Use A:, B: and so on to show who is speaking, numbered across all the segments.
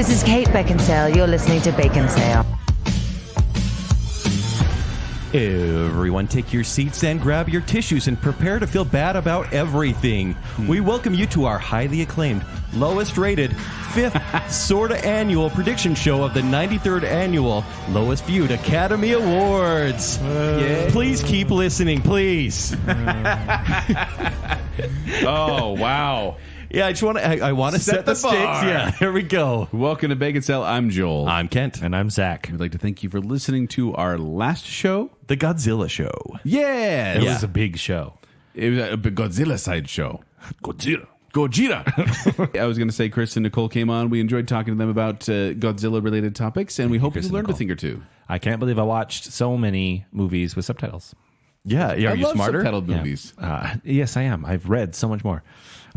A: This is Kate Baconsale. You're listening to Baconsale.
B: Everyone take your seats and grab your tissues and prepare to feel bad about everything. We welcome you to our highly acclaimed, lowest rated, 5th sorta annual prediction show of the 93rd annual Lowest Viewed Academy Awards. Please keep listening, please.
C: Oh, wow.
B: Yeah, I want to set the stakes. Yeah, here we go.
C: Welcome to Baconsale. I'm Joel.
B: I'm Kent.
D: And I'm Zach.
C: We'd like to thank you for listening to our last show.
B: The Godzilla Show.
C: Yeah.
D: It was a big show.
C: It was a big Godzilla side show. Gojira. I was going to say Chris and Nicole came on. We enjoyed talking to them about Godzilla-related topics, and we hope you learned a thing or two.
D: I can't believe I watched so many movies with subtitles.
B: Yeah, are you smarter?
C: Subtitled movies.
D: Yes, I am. I've read so much more.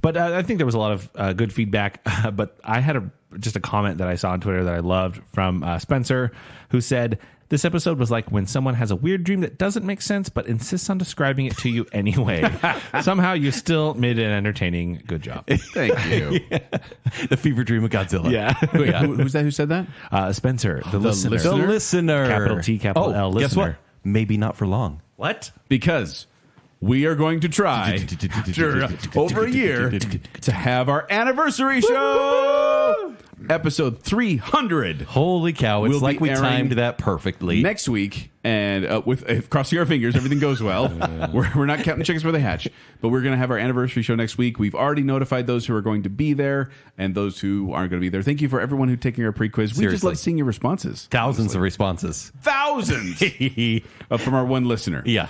D: But I think there was a lot of good feedback. But I had just a comment that I saw on Twitter that I loved from Spencer, who said, this episode was like when someone has a weird dream that doesn't make sense, but insists on describing it to you anyway. Somehow you still made an entertaining good job.
C: Thank you.
B: Yeah. The fever dream of Godzilla.
D: Yeah.
C: Wait, who's that? Who said that?
D: Spencer, the listener.
B: The listener.
D: Capital T, capital L, listener.
B: Guess what? Maybe not for long.
D: What?
C: Because we are going to try after over a year to have our anniversary show. Episode 300.
B: Holy cow, it's
C: We'll
B: like
C: be
B: we
C: airing
B: timed that perfectly.
C: Next week, and with crossing our fingers, everything goes well. We're not counting chickens before they hatch, but we're going to have our anniversary show next week. We've already notified those who are going to be there and those who aren't going to be there. Thank you for everyone who's taking our pre-quiz. We just love seeing your responses.
B: Thousands of responses.
C: Thousands from our one listener.
B: Yeah.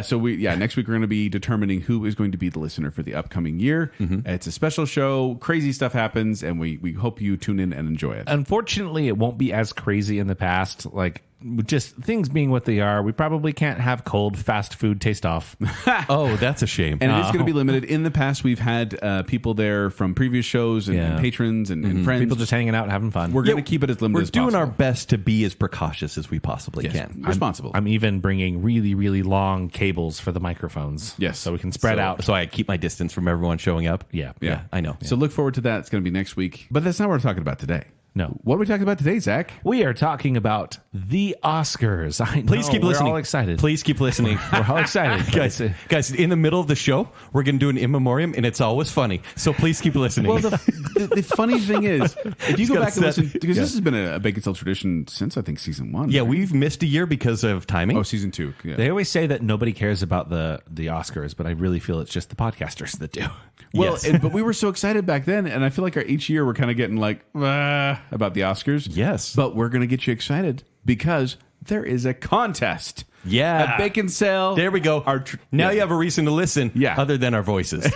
C: So next week we're going to be determining who is going to be the listener for the upcoming year. It's a special show. Crazy stuff happens, and we hope you tune in and enjoy it.
D: Unfortunately, it won't be as crazy in the past. Like, just things being what they are, we probably can't have cold fast food taste off.
B: Oh, that's a shame.
C: And it is going to be limited. In the past, we've had people there from previous shows and patrons and friends.
D: People just hanging out and having fun.
C: We're going to keep it as limited as possible.
B: We're doing our best to be as precautious as we possibly can.
C: Responsible.
D: I'm even bringing really, really long cables for the microphones.
C: Yes.
D: So we can spread out.
B: So I keep my distance from everyone showing up.
D: Yeah.
B: I know.
C: So look forward to that. It's going to be next week. But that's not what we're talking about today.
D: No.
C: What are we talking about today, Zach?
D: We are talking about the Oscars. I know.
B: Please keep listening.
D: We're all excited.
B: Please keep listening.
D: We're all excited.
B: Guys, in the middle of the show, we're going to do an in memoriam, and it's always funny. So please keep listening.
C: Well, the funny thing is, if you go back and listen, because this has been a Baconsale tradition since, I think, season 1.
B: Yeah, we've missed a year because of timing.
C: Oh, season 2. Yeah.
D: They always say that nobody cares about the Oscars, but I really feel it's just the podcasters that do.
C: Well, but we were so excited back then, and I feel like each year we're kind of getting like, about the Oscars.
B: Yes.
C: But we're going to get you excited because there is a contest.
B: Yeah.
C: At Baconsale.
B: There we go. Now you have a reason to listen other than our voices.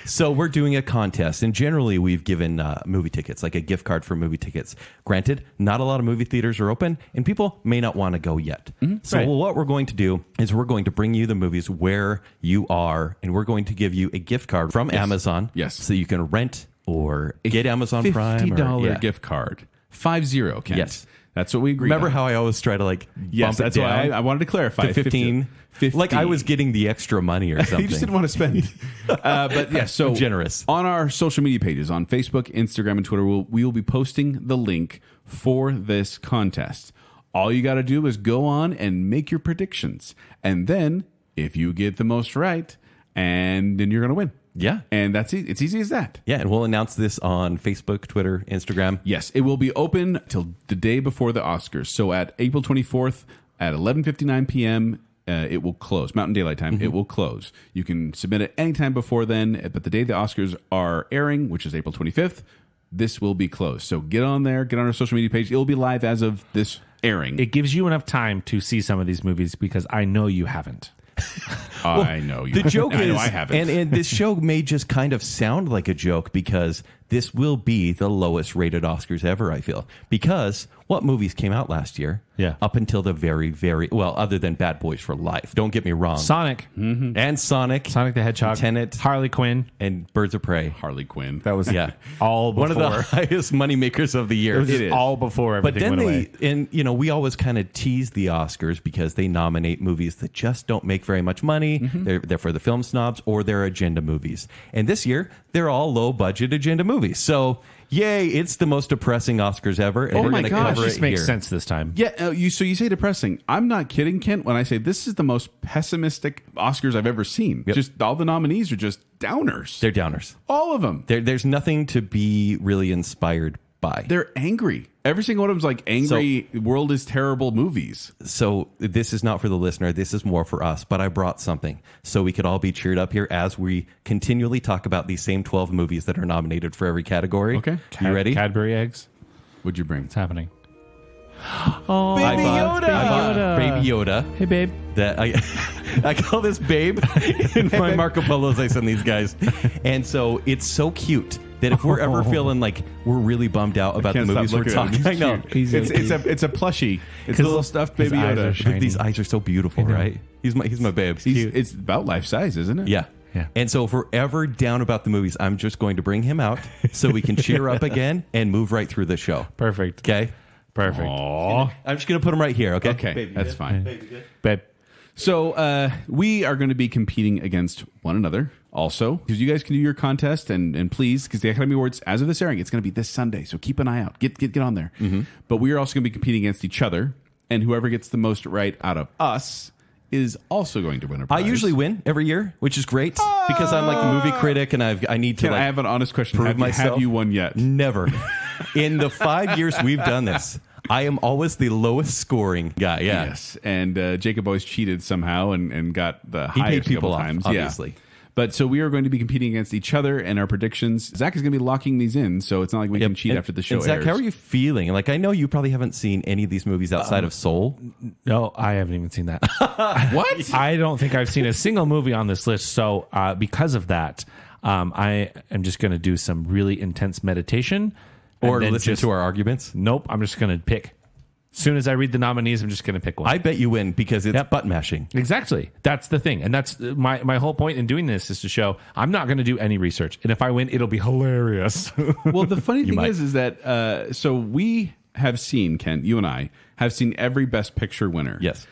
B: So we're doing a contest, and generally we've given movie tickets, like a gift card for movie tickets. Granted, not a lot of movie theaters are open, and people may not want to go yet. So what we're going to do is we're going to bring you the movies where you are, and we're going to give you a gift card from Amazon.
C: Yes.
B: So you can rent or get Amazon Prime.
C: $50 gift card. 50, Kent.
B: Yes.
C: That's what we agreed
B: Remember
C: on.
B: how I always try to bump
C: that's
B: it down?
C: why I wanted to clarify.
B: To 15.
C: 15.
B: Like I was getting the extra money or something.
C: You just didn't want to spend. But yeah, so
B: I'm generous.
C: On our social media pages, on Facebook, Instagram, and Twitter, we will be posting the link for this contest. All you got to do is go on and make your predictions. And then, if you get the most right, and then you're going to win.
B: Yeah.
C: And that's it. It's easy as that.
B: Yeah, and we'll announce this on Facebook, Twitter, Instagram.
C: Yes, it will be open till the day before the Oscars. So at April 24th at 11:59 p.m., it will close. Mountain Daylight Time, it will close. You can submit it anytime before then, but the day the Oscars are airing, which is April 25th, this will be closed. So get on there, get on our social media page. It will be live as of this airing.
D: It gives you enough time to see some of these movies because I know you haven't.
C: I know you.
B: The joke
C: I
B: is,
C: know I haven't.
B: and this show may just kind of sound like a joke because this will be the lowest rated Oscars ever, I feel. Because what movies came out last year?
D: Yeah.
B: Up until the very, very, well, other than Bad Boys for Life. Don't get me wrong.
D: Sonic.
B: And Sonic.
D: Sonic the Hedgehog.
B: Tenet.
D: Harley Quinn.
B: And Birds of Prey.
C: Harley Quinn.
D: That was
B: all
D: before.
B: one of the highest moneymakers of the year.
D: It was all before everything
B: But then
D: went away.
B: and we always kind of tease the Oscars because they nominate movies that just don't make very much money. They're for the film snobs or they're agenda movies. And this year, they're all low budget agenda movies. So Yay, it's the most depressing Oscars ever. And
C: Oh
B: we're
C: my
B: going to
C: gosh,
B: cover
D: This
B: it
D: makes
B: here.
D: sense this time.
C: Yeah, so you say depressing. I'm not kidding, Kent, when I say this is the most pessimistic Oscars I've ever seen.
B: Yep.
C: Just all the nominees are just downers.
B: They're downers.
C: All of them.
B: There's nothing to be really inspired by.
C: They're angry. Every single one of them's like angry, world is terrible movies.
B: So this is not for the listener. This is more for us. But I brought something so we could all be cheered up here as we continually talk about these same 12 movies that are nominated for every category.
C: Okay.
B: You ready?
D: Cadbury eggs.
C: What'd you bring?
D: What's happening? Oh,
B: I
C: Baby
B: bought
C: Yoda.
B: Baby Yoda.
D: Hey, babe.
B: That I call this Babe in my Marco Polos I send these guys. And so it's so cute that if we're ever feeling like we're really bummed out about the
C: Can't
B: movies
C: stop
B: we're
C: looking at him.
B: talking, I
C: He's
B: know.
C: cute. It's a plushie. It's a little stuffed
D: his
C: Baby
D: eyes
C: Yoda.
D: are shiny.
B: These eyes are so beautiful, right? He's my babe.
C: It's about life size, isn't it?
B: Yeah.
D: Yeah.
B: And so if we're ever down about the movies, I'm just going to bring him out so we can cheer up again and move right through the show.
D: Perfect.
B: Okay?
D: Perfect.
C: Aw.
B: I'm just going to put him right here, okay?
C: Okay,
B: Baby,
C: that's
B: good?
C: fine.
B: Baby, good?
D: Babe.
C: So we are going to be competing against one another also, because you guys can do your contest and please, because the Academy Awards, as of this airing, it's going to be this Sunday, so keep an eye out. Get on there. But we are also going to be competing against each other, and whoever gets the most right out of us is also going to win a
B: I
C: prize.
B: usually win every year, which is great because I'm like the movie critic and I need to
C: Can
B: like
C: I have an honest question?
B: prove
C: Have
B: myself.
C: you won yet?
B: Never. In the 5 years we've done this, I am always the lowest scoring guy. Yeah.
C: Yes, and Jacob always cheated somehow and got the
B: He
C: highest
B: paid people
C: couple
B: off,
C: times.
B: obviously.
C: Yeah. But so we are going to be competing against each other and our predictions. Zach is going to be locking these in, so it's not like we can cheat
B: And-
C: after the show
B: and Zach,
C: airs.
B: how are you feeling? Like, I know you probably haven't seen any of these movies outside of Soul.
D: No, I haven't even seen that.
C: What?
D: I don't think I've seen a single movie on this list. So because of that, I am just going to do some really intense meditation.
B: Or
D: and then
B: listen
D: just-
B: to our arguments.
D: Nope, I'm just going to pick. As soon as I read the nominees, I'm just going to pick one.
B: I bet you win because it's
D: Yep.
B: butt mashing.
D: Exactly. That's the thing. And that's my whole point in doing this is to show I'm not going to do any research. And if I win, it'll be hilarious.
C: Well, the funny thing
B: might.
C: is that so we have seen, Ken, you and I have seen every Best Picture winner.
B: Yes.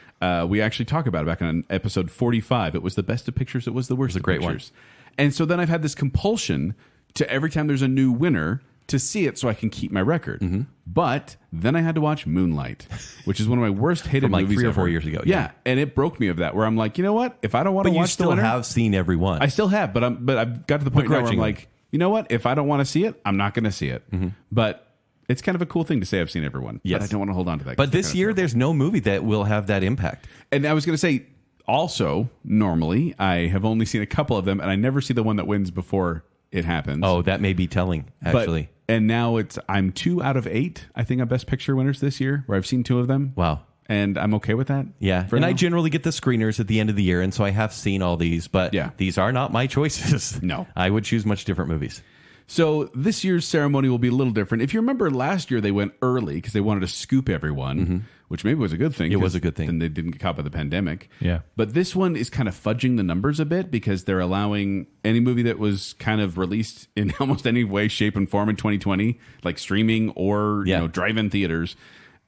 C: We actually talk about it back on episode 45. It was the best of pictures. It was the worst
B: a
C: of
B: great one.
C: pictures. And so then I've had this compulsion to every time there's a new winner to see it so I can keep my record.
B: Mm-hmm.
C: But then I had to watch Moonlight, which is one of my worst hated
B: From like
C: movies
B: 3 or
C: ever.
B: 4 years ago,
C: Yeah.
B: yeah.
C: And it broke me of that where I'm like, you know what? If I don't want to
B: But you
C: watch the
B: still
C: winner,
B: have seen every one.
C: I still have, but I've got to the point now where I'm
B: Begrudgingly.
C: like, you know what? If I don't want to see it, I'm not going to see it. But it's kind of a cool thing to say I've seen everyone.
B: Yes.
C: But I don't want to hold on to that. 'cause
B: But
C: they're
B: this
C: kind of
B: year,
C: terrible.
B: there's no movie that will have that impact.
C: And I was going to say, also, normally, I have only seen a couple of them, and I never see the one that wins before it happens.
B: Oh, that may be telling,
C: But-
B: actually.
C: and now I'm 2 out of 8, I think, on Best Picture winners this year, where I've seen 2 of them.
B: Wow.
C: And I'm okay with that.
B: Yeah.
C: for
B: And
C: now.
B: I generally get the screeners at the end of the year, and so I have seen all these, but
C: Yeah.
B: these are not my choices.
C: No.
B: I would choose much different movies.
C: So this year's ceremony will be a little different. If you remember last year, they went early because they wanted to scoop everyone, which maybe was a good thing.
B: It was
C: 'cause
B: a good thing.
C: Then they didn't get caught by the pandemic.
D: Yeah.
C: But this one is kind of fudging the numbers a bit because they're allowing any movie that was kind of released in almost any way, shape, and form in 2020, like streaming or
B: Yeah.
C: drive-in theaters.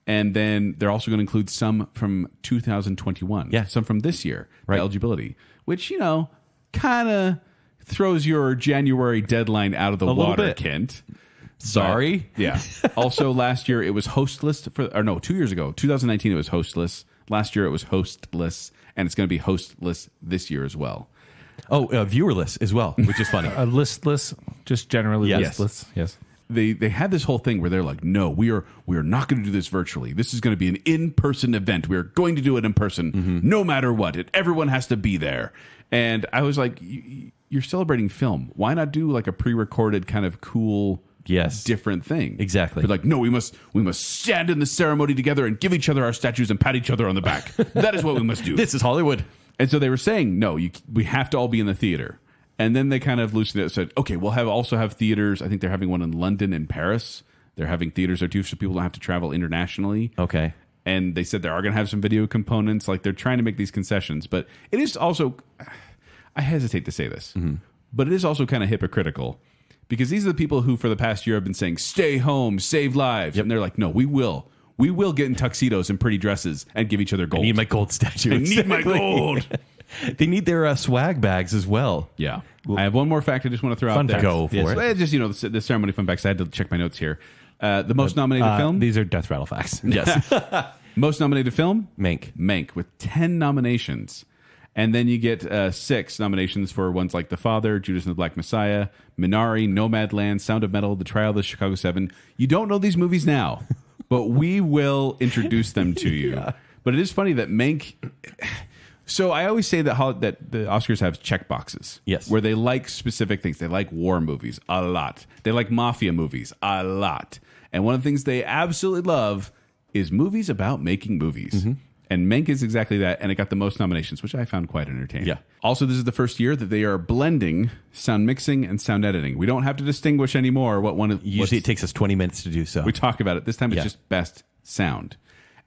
C: And then they're also going to include some from 2021.
B: Yeah.
C: Some from this year,
B: Right.
C: the eligibility, which, kind of throws your January deadline out of the
B: little
C: water,
B: bit.
C: Kent.
B: Sorry.
C: Yeah. Also, last year it was hostless 2 years ago, 2019, it was hostless. Last year it was hostless, and it's going to be hostless this year as well.
B: Oh, viewerless as well, which is funny.
D: Listless, just generally
B: Yes.
D: listless. Yes.
C: They had this whole thing where they're like, no, we are not going to do this virtually. This is going to be an in-person event. We are going to do it in person, no matter what. Everyone has to be there. And I was like, you're celebrating film. Why not do like a pre-recorded kind of cool,
B: Yes.
C: different thing?
B: Exactly.
C: But like, no, we must stand in the ceremony together and give each other our statues and pat each other on the back. That is what we must do.
B: This is Hollywood.
C: And so they were saying, no, we have to all be in the theater. And then they kind of loosened it and said, okay, we'll also have theaters. I think they're having one in London and Paris. They're having theaters there too, so people don't have to travel internationally.
B: Okay.
C: And they said they are going to have some video components. Like they're trying to make these concessions. But it is also, I hesitate to say this, but it is also kind of hypocritical because these are the people who for the past year have been saying, stay home, save lives. And they're like, no, we will. We will get in tuxedos and pretty dresses and give each other gold.
B: I need my gold statue.
C: I need my
B: Exactly.
C: gold.
B: They need their swag bags as well.
C: Yeah. I have one more fact I just want to throw out there.
B: Go for it.
C: Just, the ceremony fun facts. I had to check my notes here. The most nominated film?
D: These are death rattle facts.
B: Yes.
C: Most nominated film?
B: Mank
C: with 10 nominations. And then you get 6 nominations for ones like The Father, Judas and the Black Messiah, Minari, Nomadland, Sound of Metal, The Trial of the Chicago 7. You don't know these movies now, but we will introduce them to you. Yeah. But it is funny that Mank... So I always say that the Oscars have check boxes.
B: Yes.
C: Where they like specific things. They like war movies a lot. They like mafia movies a lot. And one of the things they absolutely love is movies about making movies. Mm-hmm. And Mank is exactly that. And it got the most nominations, which I found quite entertaining.
B: Yeah.
C: Also, this is the first year that they are blending sound mixing and sound editing. We don't have to distinguish anymore what one of...
B: Usually it takes us 20 minutes to do so.
C: We talk about it. This time it's just best sound.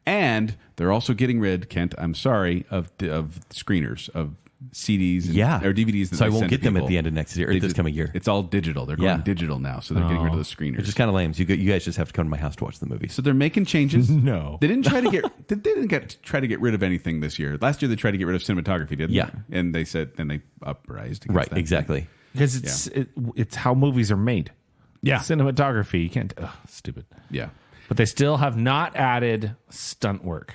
C: And they're also getting rid, Kent, I'm sorry, of screeners, of CDs or DVDs.
B: So I won't get them at the end of next year, or this coming year.
C: It's all digital. They're going digital now, so they're getting rid of the screeners.
B: Which is kind of lame. So you guys just have to come to my house to watch the movie.
C: So they're making changes.
D: No.
C: They didn't try to try to get rid of anything this year. Last year they tried to get rid of cinematography, didn't they? And they said, then they uprised.
B: Right, exactly.
D: Because it's how movies are made.
C: Yeah.
D: Cinematography, you can't... stupid.
C: Yeah.
D: But they still have not added stunt work.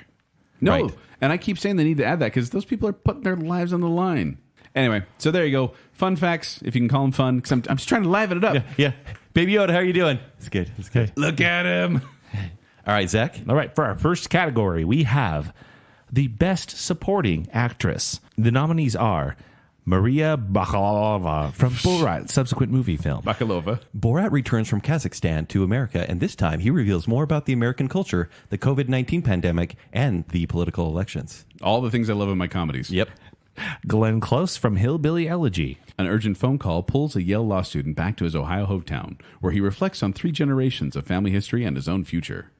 C: No,
B: right.
C: And I keep saying they need to add that because those people are putting their lives on the line. Anyway, so there you go. Fun facts, if you can call them fun, because I'm just trying to liven it up.
B: Yeah. Baby Yoda, how are you doing? It's good.
C: Look at him.
B: All right, Zach.
D: All right, for our first category, we have the Best Supporting Actress. The nominees are Maria Bakalova from Borat's subsequent movie film.
C: Bakalova.
B: Borat returns from Kazakhstan to America, and this time he reveals more about the American culture, the COVID-19 pandemic, and the political elections.
C: All the things I love in my comedies.
B: Yep.
D: Glenn Close from Hillbilly Elegy.
C: An urgent phone call pulls a Yale law student back to his Ohio hometown, where he reflects on 3 generations of family history and his own future.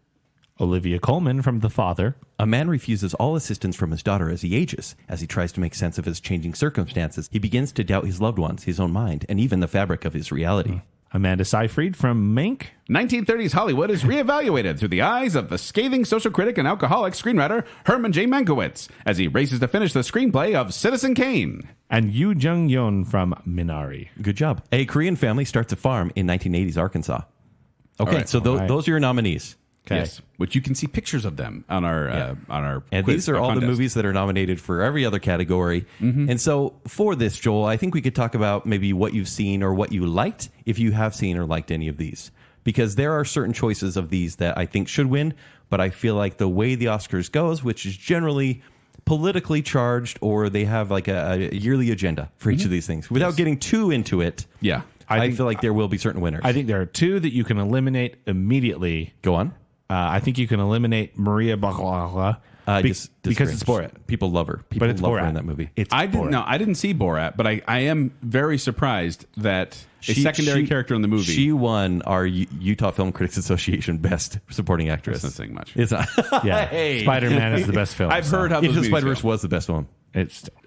D: Olivia Colman from The Father.
B: A man refuses all assistance from his daughter as he ages. As he tries to make sense of his changing circumstances, he begins to doubt his loved ones, his own mind, and even the fabric of his reality.
D: Amanda Seyfried from Mank.
C: 1930s Hollywood is reevaluated through the eyes of the scathing social critic and alcoholic screenwriter Herman J. Mankiewicz as he races to finish the screenplay of Citizen Kane.
D: And Yoo Jung-yeon from Minari.
B: Good job. A Korean family starts a farm in 1980s Arkansas. Okay,
C: right.
B: so those are your nominees.
D: Okay.
C: Yes, which you can see pictures of them on our
B: and
C: quiz,
B: these are all
C: contest.
B: the movies that are nominated for every other category. Mm-hmm. And so for this, Joel, I think we could talk about maybe what you've seen or what you liked, if you have seen or liked any of these, because there are certain choices of these that I think should win, but I feel like the way the Oscars goes, which is generally politically charged, or they have like a yearly agenda for each of these things, without getting too into it.
C: Yeah,
B: I feel like there will be certain winners.
D: I think there are 2 that you can eliminate immediately.
B: Go on.
D: I think you can eliminate Maria Bakalova because it's Borat.
B: People love her. People
D: But it's
B: love
D: Borat
B: her in that movie.
C: I didn't see Borat, but I am very surprised that a secondary character in the movie.
B: She won our Utah Film Critics Association Best Supporting Actress.
C: That's not saying much.
B: It's not.
D: Yeah,
B: Hey.
D: Spider-Man is the best film.
C: I've heard how those
B: Into the
C: movies
B: Spider-Verse
C: go.
B: was the best one.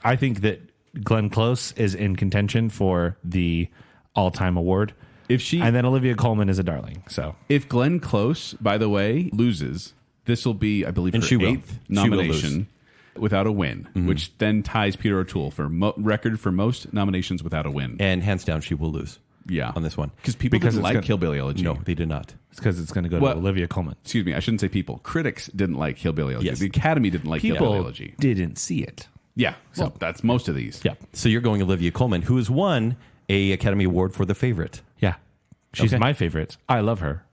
D: I think that Glenn Close is in contention for the all-time award. And then Olivia Colman is a darling. So
C: if Glenn Close, by the way, loses, this will be, I believe,
B: And
C: her
B: she will.
C: 8th nomination without a win, which then ties Peter O'Toole for record for most nominations without a win.
B: And hands down, she will lose.
C: Yeah,
B: on this one
C: because people didn't like Hillbilly Elegy.
B: No, they did not.
D: It's because it's going to go to Olivia Colman.
C: Excuse me, I shouldn't say people. Critics didn't like Hillbilly Elegy.
B: Yes.
C: The Academy didn't like Hillbilly Elegy.
D: Didn't see it.
C: Yeah, so that's most of these.
D: Yeah.
B: So you're going Olivia Colman, who has won a Academy Award for The Favorite.
D: Yeah. She's my favorite. I love her.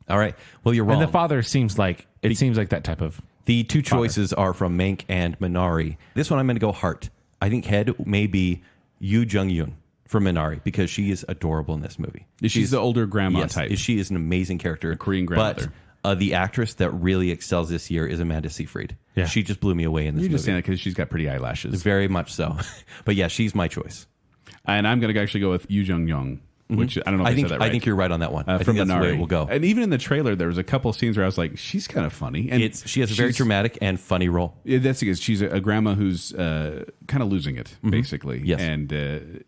B: All right. Well, you're wrong.
D: And The Father seems like that type of.
B: The 2 choices are from Mank and Minari. This one I'm going to go Heart. I think head may be Yoo Jung-yeon from Minari because she is adorable in this movie.
C: She's the older grandma type.
B: She is an amazing character.
C: A Korean grandmother.
B: But the actress that really excels this year is Amanda Seyfried.
D: Yeah.
B: She just blew me away in this movie.
C: You're just saying that because she's got pretty eyelashes.
B: Very much so. But yeah, she's my choice.
C: And I'm going to actually go with Yoo Jung-yeon. Which I don't know if I said that right.
B: I think you're right on that one. I
C: from
B: think that's
C: Minari.
B: the way it will go.
C: And even in the trailer, there was a couple of scenes where I was like, she's kind of funny. And
B: She has a very dramatic and funny role.
C: Yeah, that's because she's a grandma who's kind of losing it, basically.
B: Yes.
C: And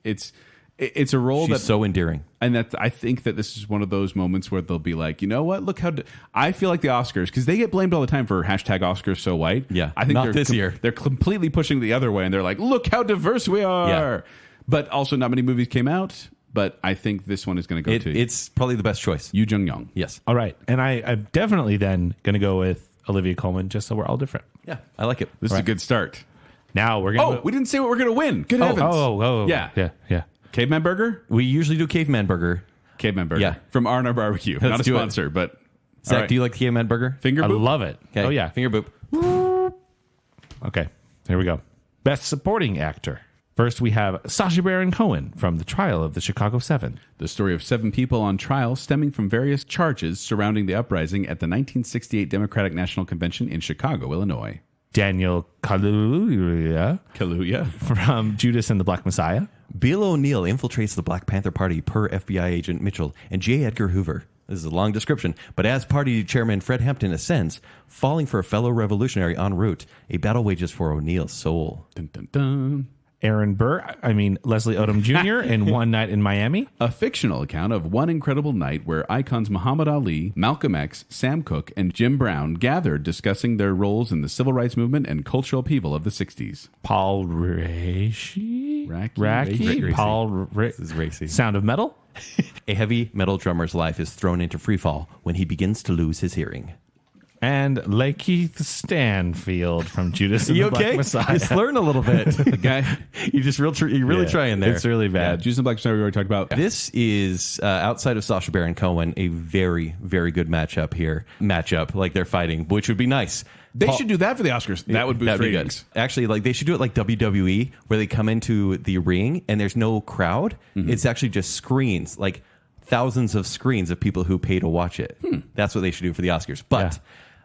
C: It's a role
B: She's so endearing.
C: And I think that this is one of those moments where they'll be like, you know what? Look how I feel like the Oscars, because they get blamed all the time for hashtag Oscars so white.
B: Yeah,
C: I think
B: not this year.
C: They're completely pushing the other way, and they're like, look how diverse we are.
B: Yeah.
C: But also, not many movies came out. But I think this one is going to go to
B: It's probably the best choice.
C: Yu Jung-young.
B: Yes.
D: All right. And I'm definitely then going to go with Olivia Colman, just so we're all different.
B: Yeah, I like it.
C: This is a good start.
D: Now we're going to...
C: Oh, we didn't say what we're going to win. Good heavens.
D: Yeah.
C: Caveman Burger?
B: We usually do Caveman Burger.
C: Caveman Burger.
B: Yeah.
C: From R&R Barbecue. Not a
B: do it.
C: sponsor, but...
B: Zach,
C: right.
B: do you like the Caveman Burger?
C: Finger
D: I
C: boop?
D: love it.
B: Okay.
D: Oh, yeah.
B: Finger boop.
D: Okay. Here we go. Best Supporting Actor. First, we have Sacha Baron Cohen from The Trial of the Chicago 7.
C: The story of 7 people on trial stemming from various charges surrounding the uprising at the 1968 Democratic National Convention in Chicago, Illinois.
D: Daniel Kaluuya from Judas and the Black Messiah.
B: Bill O'Neill infiltrates the Black Panther Party per FBI agent Mitchell and J. Edgar Hoover. This is a long description, but as party chairman Fred Hampton ascends, falling for a fellow revolutionary en route, a battle wages for O'Neill's soul.
C: Dun, dun, dun.
D: Leslie Odom Jr. in One Night in Miami.
C: A fictional account of one incredible night where icons Muhammad Ali, Malcolm X, Sam Cooke, and Jim Brown gathered discussing their roles in the civil rights movement and cultural upheaval of the 60s.
D: Paul Raci?
B: Raci.
D: Paul
B: This is racy.
D: Sound of Metal.
B: A heavy metal drummer's life is thrown into freefall when he begins to lose his hearing.
D: And Lakeith Stanfield from Judas and
B: You
D: the
B: okay?
D: Black Messiah.
B: Just learn a little bit.
C: The guy,
B: You just you're really trying there.
D: It's really bad.
C: Judas and the Black Messiah we already talked about.
B: This is outside of Sacha Baron Cohen, a very, very good matchup here. Like they're fighting, which would be nice.
C: They should do that for the Oscars. That would boost
B: That'd be
C: ratings.
B: good. Actually, like they should do it like WWE, where they come into the ring and there's no crowd. It's actually just screens, like thousands of screens of people who pay to watch it. That's what they should do for the Oscars. But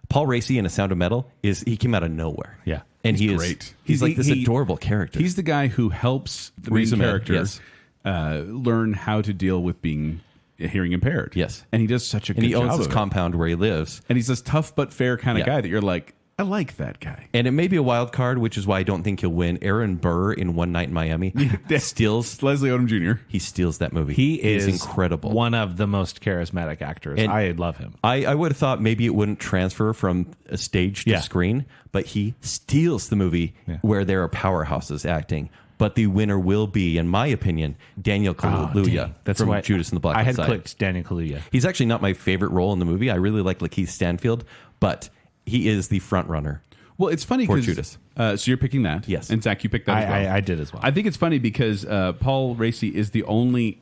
B: Paul Raci in A Sound of Metal he came out of nowhere.
D: Yeah.
B: And
C: He's
B: he is
C: great.
B: He's like this adorable character.
C: He's the guy who helps the main
B: Reason
C: character
B: yes.
C: learn how to deal with being hearing impaired.
B: Yes.
C: And he does such a good
B: and he
C: job
B: owns this
C: of it.
B: compound where he lives.
C: And he's this tough but fair kind of
B: Yeah.
C: guy that you're like, I like that guy.
B: And it may be a wild card, which is why I don't think he'll win. Aaron Burr in One Night in Miami steals.
C: Leslie Odom Jr.
B: He steals that movie.
D: He is
B: incredible.
D: One of the most charismatic actors.
B: And
D: I love him.
B: I would have thought maybe it wouldn't transfer from a stage to screen, but he steals the movie where there are powerhouses acting. But the winner will be, in my opinion, Daniel Kaluuya from
D: why
B: Judas and the Black
D: I had
B: Messiah.
D: clicked Daniel Kaluuya.
B: He's actually not my favorite role in the movie. I really like Lakeith Stanfield, but he is the front runner.
C: Well, it's funny
B: For
C: because
B: Judas.
C: So you're picking that,
B: Yes.
C: and Zach, you picked that as well.
D: I did as well.
C: I think it's funny because Paul Raci is the only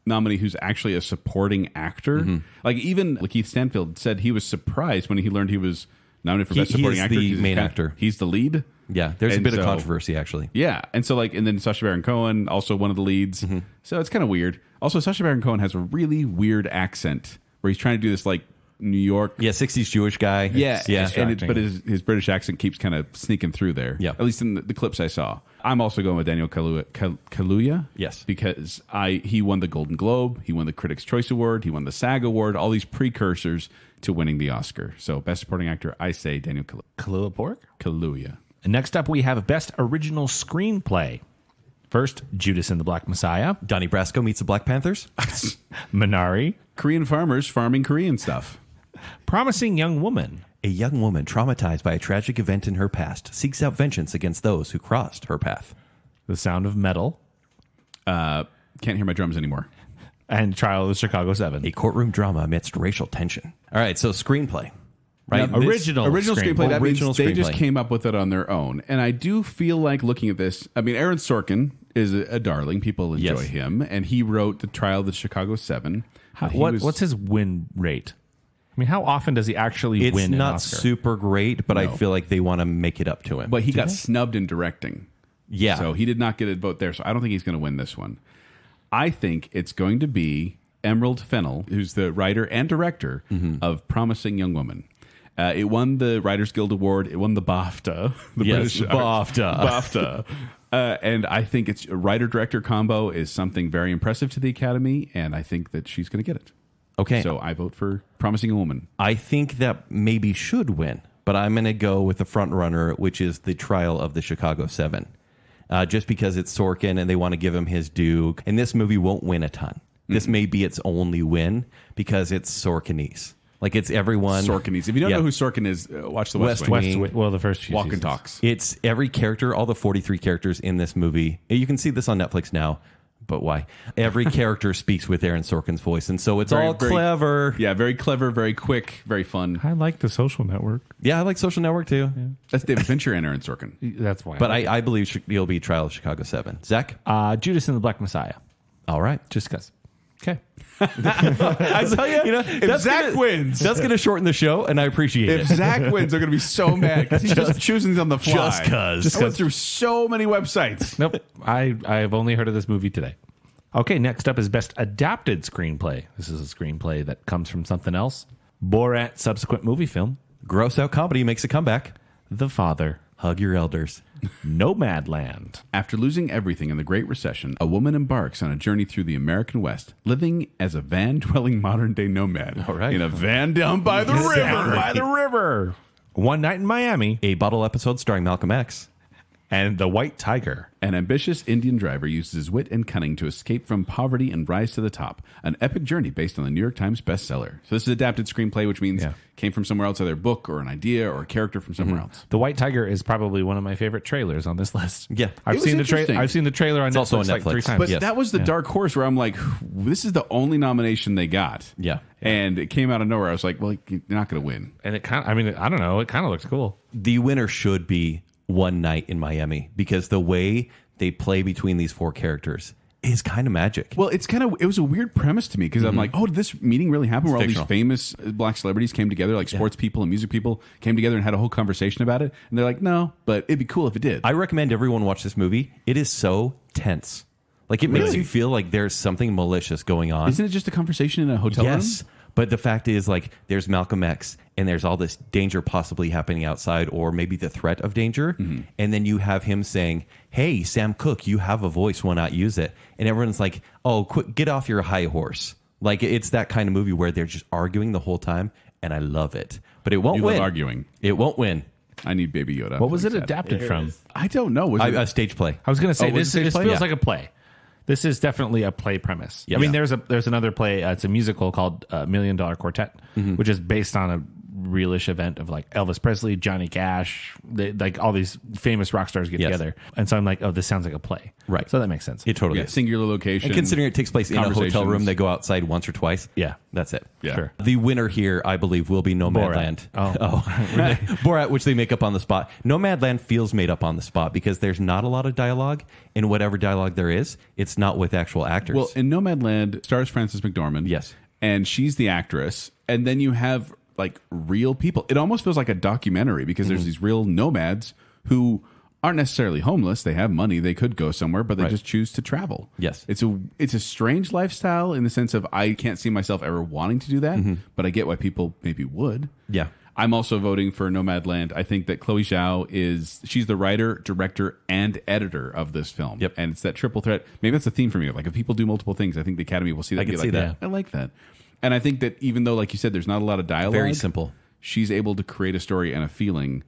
C: nominee who's actually a supporting actor. Like even Lakeith Stanfield said he was surprised when he learned he was nominated for best supporting
B: is
C: actor.
B: the
C: 'cause
B: main actor.
C: He's the lead.
B: Yeah, there's
C: And
B: a bit of
C: so-
B: controversy, actually.
C: Yeah, and so and then Sacha Baron Cohen, also one of the leads. So it's kind of weird. Also, Sacha Baron Cohen has a really weird accent where he's trying to do this like New York.
B: Yeah, 60s Jewish guy.
C: Yeah,
B: yeah.
C: but his British accent keeps kind of sneaking through there.
B: Yeah.
C: At least in the clips I saw. I'm also going with Daniel Kaluuya.
B: Yes.
C: Because he won the Golden Globe, he won the Critics' Choice Award, he won the SAG Award, all these precursors to winning the Oscar. So Best Supporting Actor, I say Daniel
D: Kaluuya Pork.
C: Kaluuya.
D: And next up, we have Best Original Screenplay. First, Judas and the Black Messiah.
B: Donnie Brasco meets the Black Panthers.
D: Minari.
C: Korean farmers farming Korean stuff.
D: Promising Young Woman.
B: A young woman traumatized by a tragic event in her past seeks out vengeance against those who crossed her path.
D: The Sound of Metal.
C: Can't hear my drums anymore.
D: And Trial of the Chicago 7.
B: A courtroom drama amidst racial tension. All right, so screenplay. Right?
C: Now,
D: Original
C: screenplay. That
B: Original
C: means they just
B: screenplay.
C: came up with it on their own. And I do feel like looking at this. I mean, Aaron Sorkin is a darling. People enjoy
B: Yes.
C: him, and he wrote the Trial of the Chicago 7.
D: What's his win rate? I mean, how often does he actually
B: It's
D: win an
B: not
D: Oscar?
B: super great, but I
C: No.
B: feel like they want to make it up to him.
C: But he got snubbed in directing.
B: yeah.
C: So he did not get a vote there. So I don't think he's going to win this one. I think it's going to be Emerald Fennell, who's the writer and director of Promising Young Woman. It won the Writers Guild Award. It won the BAFTA. The
B: Yes, BAFTA.
C: BAFTA. And I think it's a writer-director combo is something very impressive to the Academy, and I think that she's going to get it.
B: Okay.
C: So I vote for Promising Young Woman.
B: I think that maybe should win, but I'm going to go with the front runner, which is the Trial of the Chicago 7. just because it's Sorkin and they want to give him his due. And this movie won't win a ton. This may be its only win because it's Sorkinese. Like it's everyone.
C: Sorkinese. If you don't know who Sorkin is, watch The West Wing.
D: Well, the first few
C: Walk and
D: seasons.
C: Talks.
B: It's every character, all the 43 characters in this movie. You can see this on Netflix now, but why? Every character speaks with Aaron Sorkin's voice, and so it's all clever.
C: Yeah, very clever, very quick, very fun.
D: I like The Social Network.
B: Yeah, I like Social Network too. Yeah.
C: That's David Fincher and Aaron Sorkin.
D: That's why.
B: But I believe he'll be Trial of Chicago 7. Zach?
D: Judas and the Black Messiah.
B: All right.
D: Just because. Okay.
B: I tell you,
C: If Zach wins,
B: that's going to shorten the show, and I appreciate
C: if
B: it.
C: Zach wins, they're going to be so mad because he's just choosing on the fly.
B: Just 'cause.
C: I went through so many websites.
D: Nope. I've only heard of this movie today. Okay, next up is Best Adapted Screenplay. This is a screenplay that comes from something else. Borat subsequent movie film.
B: Gross out comedy makes a comeback.
D: The Father.
B: Hug your elders.
D: Nomadland.
C: After losing everything in the Great Recession, a woman embarks on a journey through the American West, living as a van-dwelling modern-day nomad.
B: All right.
C: In a van down by the river.
D: Down by the river. One Night in Miami.
B: A bottle episode starring Malcolm X.
D: And The White Tiger.
C: An ambitious Indian driver uses his wit and cunning to escape from poverty and rise to the top. An epic journey based on the New York Times bestseller. So this is adapted screenplay, which means came from somewhere else, either a book or an idea or a character from somewhere else.
D: The White Tiger is probably one of my favorite trailers on this list.
B: Yeah.
D: I've seen the trailer on Netflix,
B: also on
D: like
B: Netflix.
D: 3 times.
C: But that was the dark horse where I'm like, this is the only nomination they got.
B: Yeah.
C: And it came out of nowhere. I was like, well, you're not going to win.
D: And it kind of, I mean, I don't know. It kind of looks cool.
B: The winner should be One Night in Miami because the way they play between these 4 characters is kind of magic.
C: Well, it was a weird premise to me because I'm like, oh, did this meeting really happen where all these famous black celebrities came together, like sports people and music people came together and had a whole conversation about it? And they're like, no, but it'd be cool if it did.
B: I recommend everyone watch this movie. It is so tense. Like it makes you feel like there's something malicious going on.
C: Isn't it just a conversation in a hotel room?
B: Yes. But the fact is, like, there's Malcolm X, and there's all this danger possibly happening outside, or maybe the threat of danger. Mm-hmm. And then you have him saying, hey, Sam Cooke, you have a voice, why not use it? And everyone's like, oh, quick, get off your high horse. Like, it's that kind of movie where they're just arguing the whole time, and I love it. But it won't win.
C: Love arguing.
B: It won't win.
C: I need Baby Yoda.
D: What was it adapted from?
C: I don't know. Was it
B: A stage play.
D: I was going to say,
C: was it
D: this
C: stage play?
D: feels
C: Yeah.
D: like a play. This is definitely a play premise.
B: Yeah.
D: I mean, there's another play. It's a musical called $1 Million Quartet, which is based on a real-ish event of like Elvis Presley, Johnny Cash, like all these famous rock stars get together. And so I'm like, oh, this sounds like a play.
B: Right.
D: So that makes sense.
B: It totally is.
C: singular location.
B: And considering it takes place in a hotel
C: conversations.
B: room, they go outside once or twice.
D: Yeah.
B: That's it.
C: Yeah.
D: Sure.
B: The winner here, I believe, will be Nomadland.
D: Oh.
B: Borat, which they make up on the spot. Nomadland feels made up on the spot because there's not a lot of dialogue. And whatever dialogue there is, it's not with actual actors.
C: Well, in Nomadland stars Frances McDormand.
B: Yes.
C: And she's the actress. And then you have like real people. It almost feels like a documentary because there's these real nomads who aren't necessarily homeless. They have money. They could go somewhere, but they just choose to travel.
B: Yes.
C: It's a strange lifestyle in the sense of I can't see myself ever wanting to do that, but I get why people maybe would.
B: Yeah.
C: I'm also voting for Nomadland. I think that Chloe Zhao she's the writer, director, and editor of this film.
B: Yep.
C: And it's that triple threat. Maybe that's a theme for me. Like if people do multiple things, I think the Academy will see that.
B: I can
C: and be
B: see
C: like,
B: that.
C: I like that. And I think that even though, like you said, there's not a lot of dialogue.
B: Very simple.
C: She's able to create a story and a feeling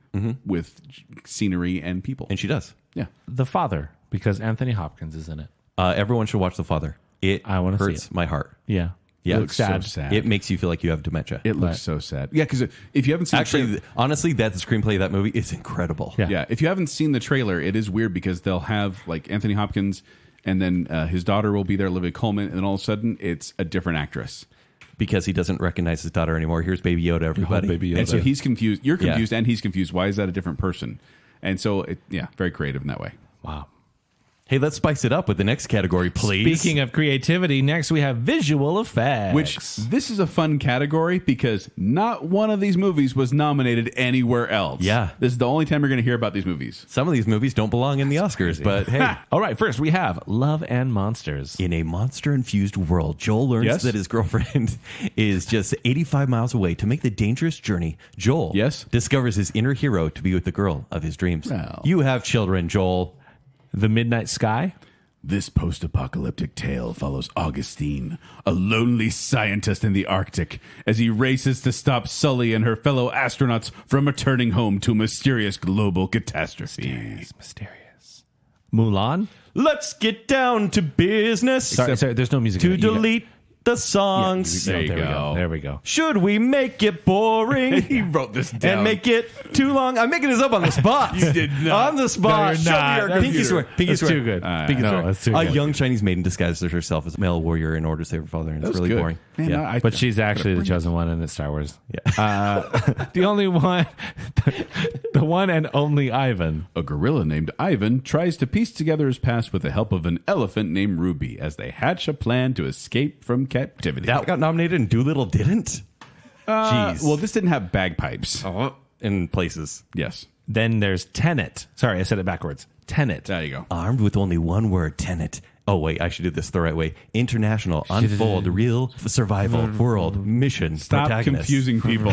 C: with scenery and people.
B: And she does.
C: Yeah.
D: The Father, because Anthony Hopkins is in it.
B: Everyone should watch The Father.
D: I wanna see
B: hurts
D: it.
B: my heart.
D: Yeah.
B: Yeah.
C: It looks
D: sad.
C: so sad.
B: It makes you feel like you have dementia.
C: It looks so sad. Yeah, because if you haven't seen
B: Actually, honestly, that screenplay of that movie is incredible.
D: Yeah.
C: yeah, if you haven't seen the trailer, it is weird because they'll have like Anthony Hopkins and then his daughter will be there, Olivia Colman, and then all of a sudden it's a different actress.
B: Because he doesn't recognize his daughter anymore. Here's Baby Yoda, everybody.
D: Baby Yoda.
C: And so he's confused. You're confused
B: Yeah.
C: and he's confused. Why is that a different person? And so, very creative in that way.
D: Wow.
B: Hey, let's spice it up with the next category, please.
D: Speaking of creativity, next we have visual effects.
C: Which this is a fun category because not one of these movies was nominated anywhere else.
B: Yeah.
C: This is the only time you're going to hear about these movies.
B: Some of these movies don't belong in the Oscars, but hey.
D: All right, first we have Love and Monsters.
B: In a monster-infused world, Joel learns that his girlfriend is just 85 miles away. To make the dangerous journey, Joel discovers his inner hero to be with the girl of his dreams.
C: Well.
B: You have children, Joel.
D: The Midnight Sky.
C: This post-apocalyptic tale follows Augustine, a lonely scientist in the Arctic, as he races to stop Sully and her fellow astronauts from returning home to a mysterious global catastrophe.
D: Mysterious. Mulan?
B: Let's get down to business.
D: Sorry, there's no music.
B: To
D: in it. You got-
B: delete the songs.
C: There you
D: There we
C: go.
D: go. There we go.
B: Should we make it boring?
C: He wrote this down.
B: And make it too long? I'm making this up on the spot.
C: You did not.
B: On the spot.
D: No, you're
B: Show
D: not.
B: me your
D: That's-
B: pinky swear. Pinky
D: That's
B: swear.
D: too good.
B: Pinky
D: No,
B: swear.
D: that's too
B: A
D: good.
B: young Chinese maiden disguises herself as a male warrior in order to save her father, and it's really
C: good.
B: boring.
C: Man,
B: yeah.
D: But she's actually the chosen one, and it's Star Wars.
B: Yeah.
D: The only one, the one and only Ivan.
C: A gorilla named Ivan tries to piece together his past with the help of an elephant named Ruby as they hatch a plan to escape from captivity.
B: That got nominated and Doolittle didn't? Jeez.
C: Well, this didn't have bagpipes.
B: In places.
C: Yes.
D: Then there's Tenet. Sorry, I said it backwards. Tenet.
C: There you go.
B: Armed with only one word, Tenet. Oh, wait, I should do this the right way. International, unfold, real survival, world, mission,
C: Stop
B: protagonist.
C: confusing people.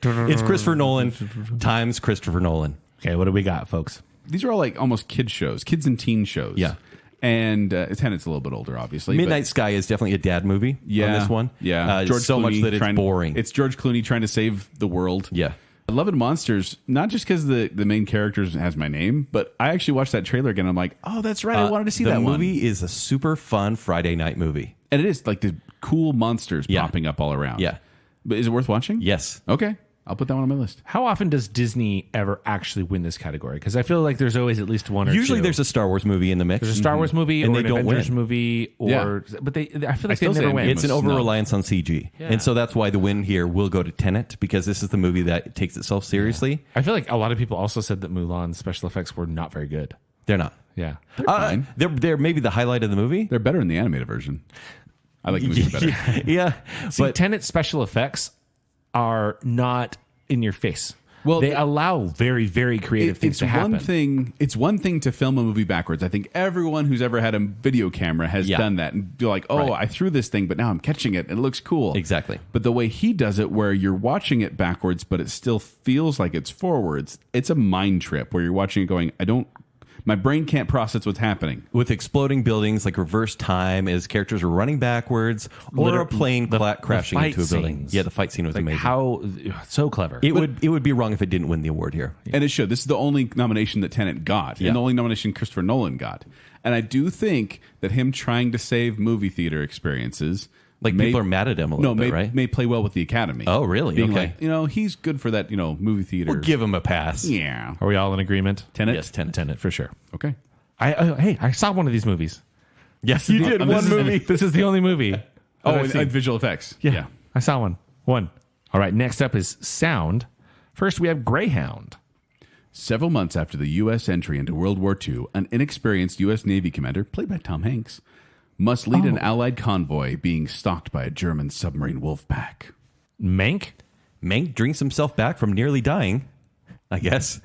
B: It's Christopher Nolan times Christopher Nolan.
D: Okay, what do we got, folks?
C: These are all like almost kid shows, kids and teen shows.
B: Yeah.
C: And Tenet's a little bit older, obviously.
B: Midnight Sky is definitely a dad movie on this one.
C: Yeah.
B: So much that it's boring.
C: It's George Clooney trying to save the world.
B: Yeah.
C: Love and Monsters, not just because the main character has my name, but I actually watched that trailer again. I'm like, oh, that's right. I wanted to see that
B: The
C: one.
B: movie is a super fun Friday night movie.
C: And it is like the cool monsters
B: Yeah.
C: popping up all around.
B: Yeah.
C: But is it worth watching?
B: Yes.
C: Okay. I'll put that one on my list.
D: How often does Disney ever actually win this category? Because I feel like there's always at least one or
B: Usually
D: two.
B: there's a Star Wars movie in the mix.
D: There's a Star Wars movie
B: And
D: or
B: they
D: an
B: don't
D: Avengers
B: win.
D: movie, or but I feel like they
C: still
D: never
C: say
D: win.
B: It's an
C: Snub.
B: over-reliance on CG.
D: Yeah.
B: And so that's why the win here will go to Tenet, because this is the movie that takes itself seriously.
D: I feel like a lot of people also said that Mulan's special effects were not very good.
B: They're not.
D: Yeah.
C: fine.
B: They're maybe the highlight of the movie.
C: They're better in the animated version. I like the movie better.
B: Yeah.
D: See,
B: But
D: Tenet's special effects are not in your face.
C: Well,
D: they allow very, very creative things
C: It's
D: to happen.
C: one thing. It's one thing to film a movie backwards. I think everyone who's ever had a video camera has
B: Yeah.
C: done that and be like, "Oh,
B: Right.
C: I threw this thing, but now I'm catching it. And it looks cool."
B: Exactly.
C: But the way he does it, where you're watching it backwards, but it still feels like it's forwards, it's a mind trip where you're watching it going, my brain can't process what's happening.
B: with exploding buildings, like reverse time, as characters are running backwards, or a plane crashing
D: fight
B: into a building.
D: scenes.
B: Yeah, the fight scene was
D: Like
B: amazing.
D: how so clever.
B: It would be wrong if it didn't win the award here.
C: And it should. This is the only nomination that Tenet got,
B: Yeah.
C: and the only nomination Christopher Nolan got. And I do think that him trying to save movie theater experiences,
B: Like, people are mad at him a little bit, right?
C: may play well with the Academy.
B: Oh, really?
C: Being
B: Okay.
C: like, he's good for that, movie theater.
B: We'll give him a pass.
C: Yeah.
D: Are we all in agreement?
C: Tenet?
B: Yes, Tenet.
D: Tenet for sure.
C: Okay.
D: Hey, I saw one of these movies.
B: Yes, you did.
C: this
B: One
C: is-
B: movie.
D: This is the only movie.
C: Oh,
D: that I've seen.
C: and visual effects.
D: Yeah, I saw one. All right, next up is sound. First, we have Greyhound.
C: Several months after the U.S. entry into World War II, an inexperienced U.S. Navy commander, played by Tom Hanks, must lead an Allied convoy being stalked by a German submarine wolf pack.
D: Mank.
B: Mank drinks himself back from nearly dying, I guess.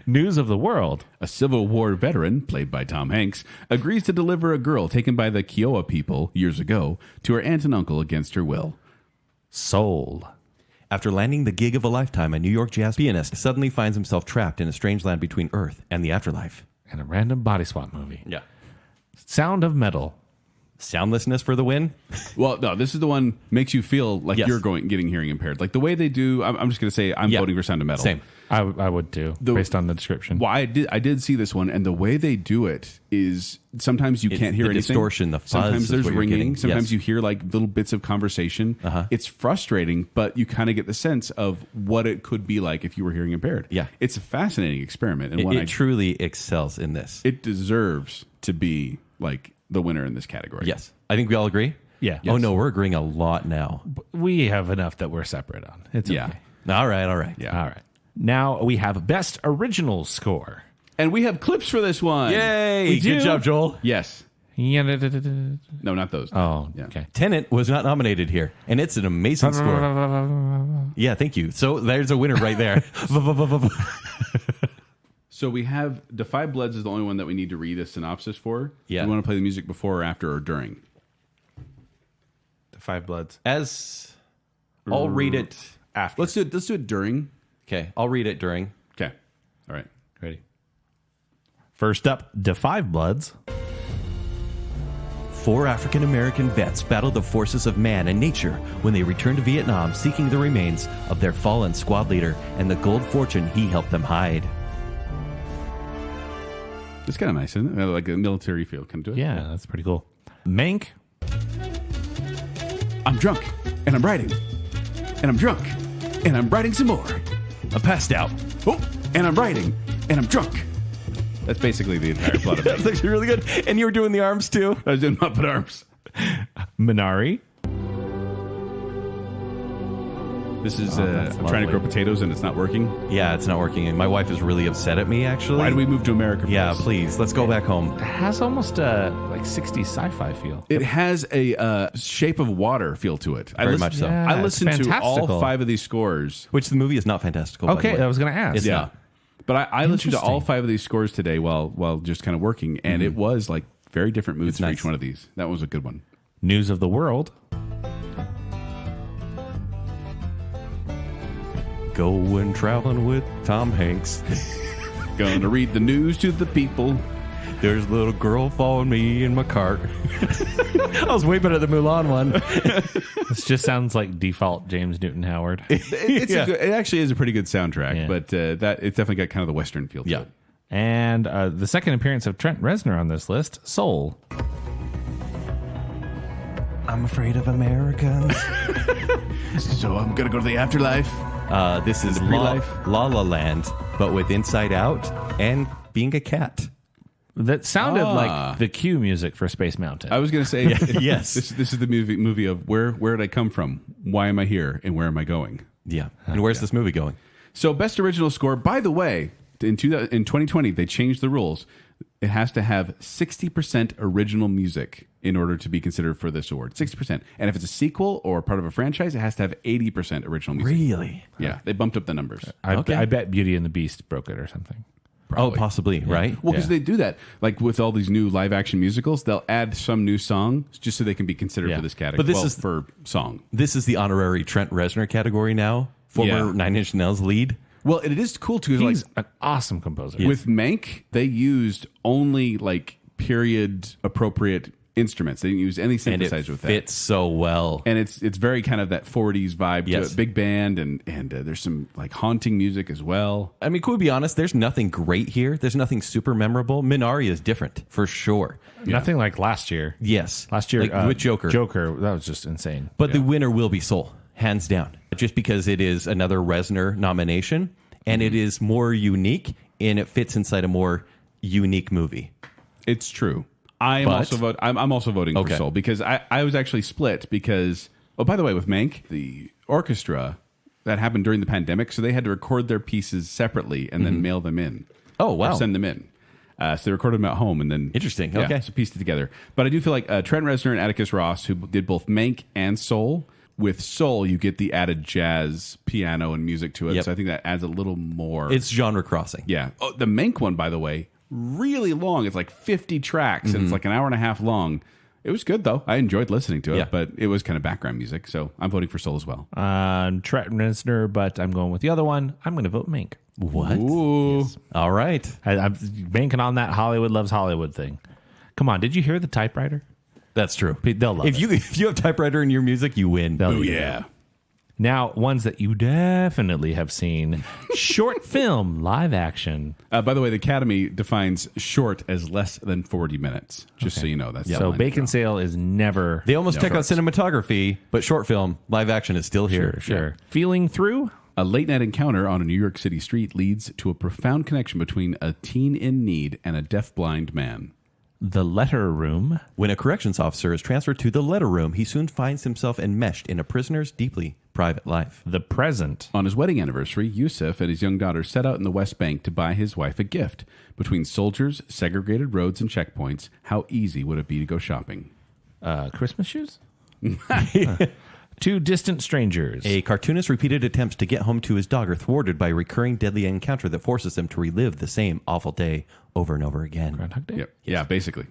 D: News of the World.
C: A Civil War veteran, played by Tom Hanks, agrees to deliver a girl taken by the Kiowa people years ago to her aunt and uncle against her will.
D: Soul.
B: After landing the gig of a lifetime, a New York jazz pianist suddenly finds himself trapped in a strange land between Earth and the afterlife.
D: And a random body swap movie.
B: Yeah.
D: Sound of Metal.
B: Soundlessness for the win?
C: Well, no, this is the one makes you feel like
B: Yes.
C: you're getting hearing impaired. Like the way they do, I'm just going to say I'm
B: Yeah.
C: voting for Sound of Metal.
B: Same.
D: I would too, based on the description.
C: Well, I did see this one, and the way they do it is sometimes you
B: It's
C: can't hear
B: the
C: anything.
B: distortion, the fuzz
C: Sometimes
B: is
C: there's
B: what you're
C: ringing.
B: getting.
C: Sometimes
B: Yes.
C: you hear like little bits of conversation. It's frustrating, but you kind of get the sense of what it could be like if you were hearing impaired.
B: Yeah.
C: It's a fascinating experiment, and one
B: It truly excels in this.
C: it deserves to be like the winner in this category.
B: Yes. I think we all agree?
D: Yeah.
B: Oh, no, we're agreeing a lot now.
D: We have enough that we're separate on. It's
C: Yeah.
D: okay.
B: All right.
C: Yeah.
D: All right. Now we have Best Original Score.
C: And we have clips for this one.
B: Yay!
D: We
B: Good
D: do.
B: job, Joel.
C: Yes.
D: Oh,
C: No, not those. Yeah.
D: okay.
B: Tenet was not nominated here, and it's an amazing score. Yeah, thank you. So there's a winner right there.
C: So we have Defy Bloods is the only one that we need to read a synopsis for.
B: Yeah.
C: Do you want to play the music before or after or during?
D: The Five Bloods.
B: As I'll read it after.
C: Let's do it during.
B: Okay, I'll read it during.
C: Okay. All right.
D: Ready? First up, The Five Bloods.
B: 4 African American vets battle the forces of man and nature when they return to Vietnam seeking the remains of their fallen squad leader and the gold fortune he helped them hide.
C: It's kind of nice, isn't it? Like a military feel. Can do it.
D: Yeah, that's pretty cool. Mank.
C: I'm drunk, and I'm writing. And I'm drunk, and I'm writing some more.
B: I'm passed out.
C: Oh, and I'm writing, and I'm drunk. That's basically the entire plot of
B: That's
C: it.
B: actually really good. And you were doing the arms too.
C: I was doing Muppet arms.
D: Minari.
C: This is
D: that's
C: I'm trying to
D: lovely.
C: grow potatoes and it's not working.
B: Yeah, it's not working. And my wife is really upset at me, actually.
C: Why do we move to America?
B: Yeah,
C: first?
B: please. Let's go back home.
D: It has almost a like 60s sci-fi feel.
C: It has a Shape of Water feel to it.
B: Very much so.
D: Yeah,
C: I
D: it's
C: listened to all
D: fantastical.
C: 5 of these scores.
B: Which the movie is not fantastical, by the
D: Okay,
B: way.
D: I was going to ask.
B: It's
C: Yeah.
B: not.
C: But I listened to all
D: Interesting.
C: 5 of these scores today while just kind of working, and it was like very different moods for
B: nice.
C: each one of these. That was a good one.
D: News of the world.
B: Going traveling with Tom Hanks.
C: Going to read the news to the people.
B: There's a little girl following me in my cart. I was way better at the Mulan one.
D: This just sounds like default James Newton Howard.
C: It actually is a pretty good soundtrack,
D: Yeah.
C: but that it's definitely got kind of the Western feel to
B: Yeah.
C: it.
D: And the second appearance of Trent Reznor on this list, Soul.
B: I'm afraid of Americans.
C: So I'm going to go to the afterlife.
B: This is
C: The
B: La
C: pre-life?
B: La Land, but with Inside Out and being a cat.
D: That sounded
C: Ah.
D: like the cue music for Space Mountain.
C: I was going to say,
B: yes.
C: this is the movie of where did I come from? Why am I here? And where am I going?
B: Yeah. And where's this movie going?
C: So best original score, by the way, in 2020, they changed the rules. It has to have 60% original music in order to be considered for this award. 60%. And if it's a sequel or part of a franchise, it has to have 80% original music.
B: Really?
C: Yeah, they bumped up the numbers.
B: Okay.
D: I bet Beauty and the Beast broke it or something.
B: Oh, possibly, right?
C: Well, because
D: Yeah.
C: they do that. Like with all these new live action musicals, they'll add some new song just so they can be considered
D: Yeah.
C: for this category.
B: But this
C: Well,
B: is-
C: for song.
B: This is the honorary Trent Reznor category now. Former
C: Yeah.
B: Nine Inch Nails lead.
C: Well, it is cool too. Like
D: He's an awesome composer.
C: with Mank, they used only like period appropriate instruments. They didn't use any
B: And it
C: synthesizer with that.
B: fits so well.
C: And it's very kind of that 40s vibe
B: Yes.
C: to it. Big band and there's some like haunting music as well.
B: I mean, can we be honest? There's nothing great here. There's nothing super memorable. Minari is different, for sure.
D: Nothing like last year.
B: Yes.
D: Last year
B: Like, with Joker.
D: Joker, that was just insane.
B: But the winner will be Soul, hands down. Just because it is another Reznor nomination, and it is more unique, and it fits inside a more unique movie.
C: It's true. I'm
B: But-
C: also voting
B: Okay.
C: for Soul because I was actually split because by the way, with Mank, the orchestra that happened during the pandemic, so they had to record their pieces separately and then mail them in.
B: Oh, wow.
C: Or send them in. So they recorded them at home and then
B: Interesting.
C: yeah,
B: Okay.
C: so pieced it together. But I do feel like Trent Reznor and Atticus Ross, who did both Mank and Soul. With Soul, you get the added jazz, piano, and music to it.
B: Yep.
C: So I think that adds a little more.
B: It's genre crossing.
C: Yeah. Oh, the Mank one, by the way, really long. It's like 50 tracks and it's like an hour and a half long. It was good, though. I enjoyed listening to it,
B: Yeah.
C: but it was kind of background music. So I'm voting for Soul as well.
D: Trent Reznor, but I'm going with the other one. I'm going to vote Mank.
B: What?
C: Ooh.
B: All right.
D: I'm banking on that Hollywood loves Hollywood thing. Come on, did you hear the typewriter?
B: That's true.
D: They'll love
B: if
D: it.
B: if you have typewriter in your music, you win.
D: They'll-
C: Oh, yeah.
D: Now, ones that you definitely have seen. Short film, live action.
C: By the way, the Academy defines short as less than 40 minutes. Just so you know. That's
D: So Baconsale is never...
B: They almost took out
C: shorts.
B: cinematography, but short film, live action is still here.
D: Sure. Feeling through?
C: A late night encounter on a New York City street leads to a profound connection between a teen in need and a deaf-blind man.
D: The Letter Room.
B: When a corrections officer is transferred to the letter room, he soon finds himself enmeshed in a prisoner's deeply private life.
D: The Present.
C: On his wedding anniversary, Yusuf and his young daughter set out in the West Bank to buy his wife a gift. Between soldiers, segregated roads, and checkpoints, how easy would it be to go shopping?
D: Christmas shoes? Two Distant Strangers.
B: A cartoonist's repeated attempts to get home to his dog are thwarted by a recurring deadly encounter that forces them to relive the same awful day over and over again.
D: Groundhog Day?
C: Yep. Yeah, basically.